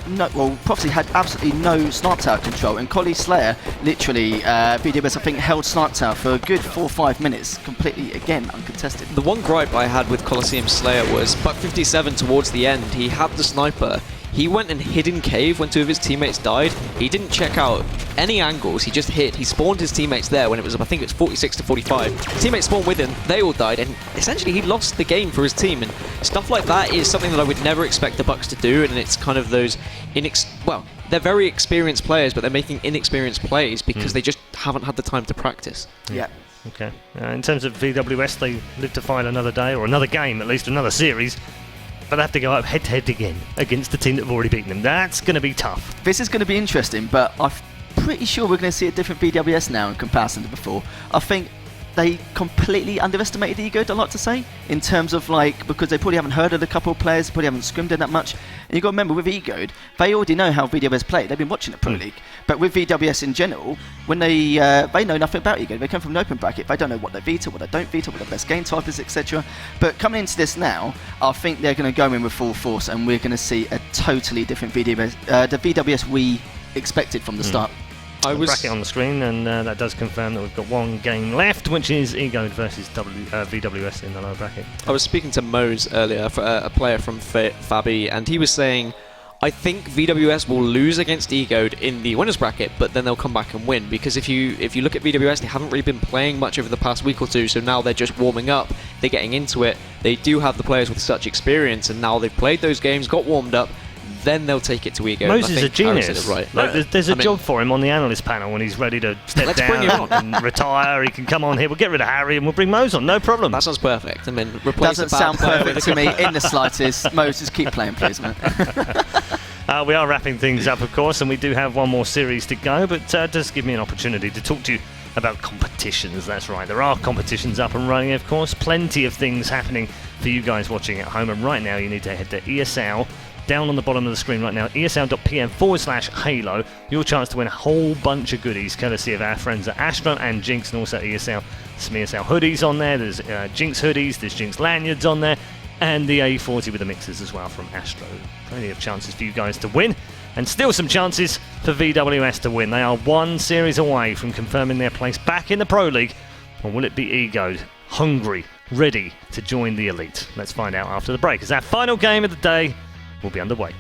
Prophecy had absolutely no Snipe Tower control, and Collie Slayer literally, VwS I think held Snipe Tower for a good 4 or 5 minutes, completely again uncontested. The one gripe I had with Coliseum Slayer was Buck 57 towards the end, he had the sniper. He went and hid in cave when 2 of his teammates died. He didn't check out any angles, he just hid. He spawned his teammates there when it was, I think it was 46 to 45. His teammates spawned with him, they all died, and essentially he lost the game for his team. And stuff like that is something that I would never expect the Bucks to do, and it's kind of those, they're very experienced players, but they're making inexperienced plays because they just haven't had the time to practice. Yeah. Okay. In terms of VwS, they live to fight another day, or another game, at least another series. But they have to go up head-to-head again against the team that have already beaten them. That's going to be tough. This is going to be interesting, but I'm pretty sure we're going to see a different VwS now in comparison to before. I think they completely underestimated Ego, I'd like to say, in terms of because they probably haven't heard of the couple of players, probably haven't scrimmed in that much. And you've got to remember, with Ego, they already know how VwS play. They've been watching the Pro League. But with VwS in general, when they know nothing about Ego, they come from an open bracket. They don't know what they veto, what they don't veto, what the best game type is, etc. But coming into this now, I think they're going to go in with full force, and we're going to see a totally different VwS, the VwS we expected from the start. Bracket on the screen, and that does confirm that we've got 1 game left, which is Ego versus VwS in the lower bracket. I was speaking to Mose earlier, a player from Fabi, and he was saying, I think VwS will lose against Ego in the winners bracket, but then they'll come back and win, because if you look at VwS, they haven't really been playing much over the past week or 2, so now they're just warming up, they're getting into it. They do have the players with such experience, and now they've played those games, got warmed up, then they'll take it to Ego. Moses is a genius. Right. There's a job for him on the analyst panel when he's ready to step down and retire. He can come on here. We'll get rid of Harry and we'll bring Mose on. No problem. That sounds perfect. I mean, replace doesn't sound perfect to me in the slightest. Moses, keep playing, please, man. We are wrapping things up, of course, and we do have 1 more series to go, but just give me an opportunity to talk to you about competitions. That's right, there are competitions up and running, of course. Plenty of things happening for you guys watching at home, and right now you need to head to ESL. Down on the bottom of the screen right now, esl.pm/Halo, your chance to win a whole bunch of goodies courtesy of our friends at Astro and Jinx, and also ESL. Some ESL hoodies on there, there's Jinx hoodies, there's Jinx lanyards on there, and the A40 with the mixers as well from Astro. Plenty of chances for you guys to win, and still some chances for VwS to win. They are 1 series away from confirming their place back in the Pro League, or will it be Ego, hungry, ready to join the elite? Let's find out after the break, as our final game of the day will be underway.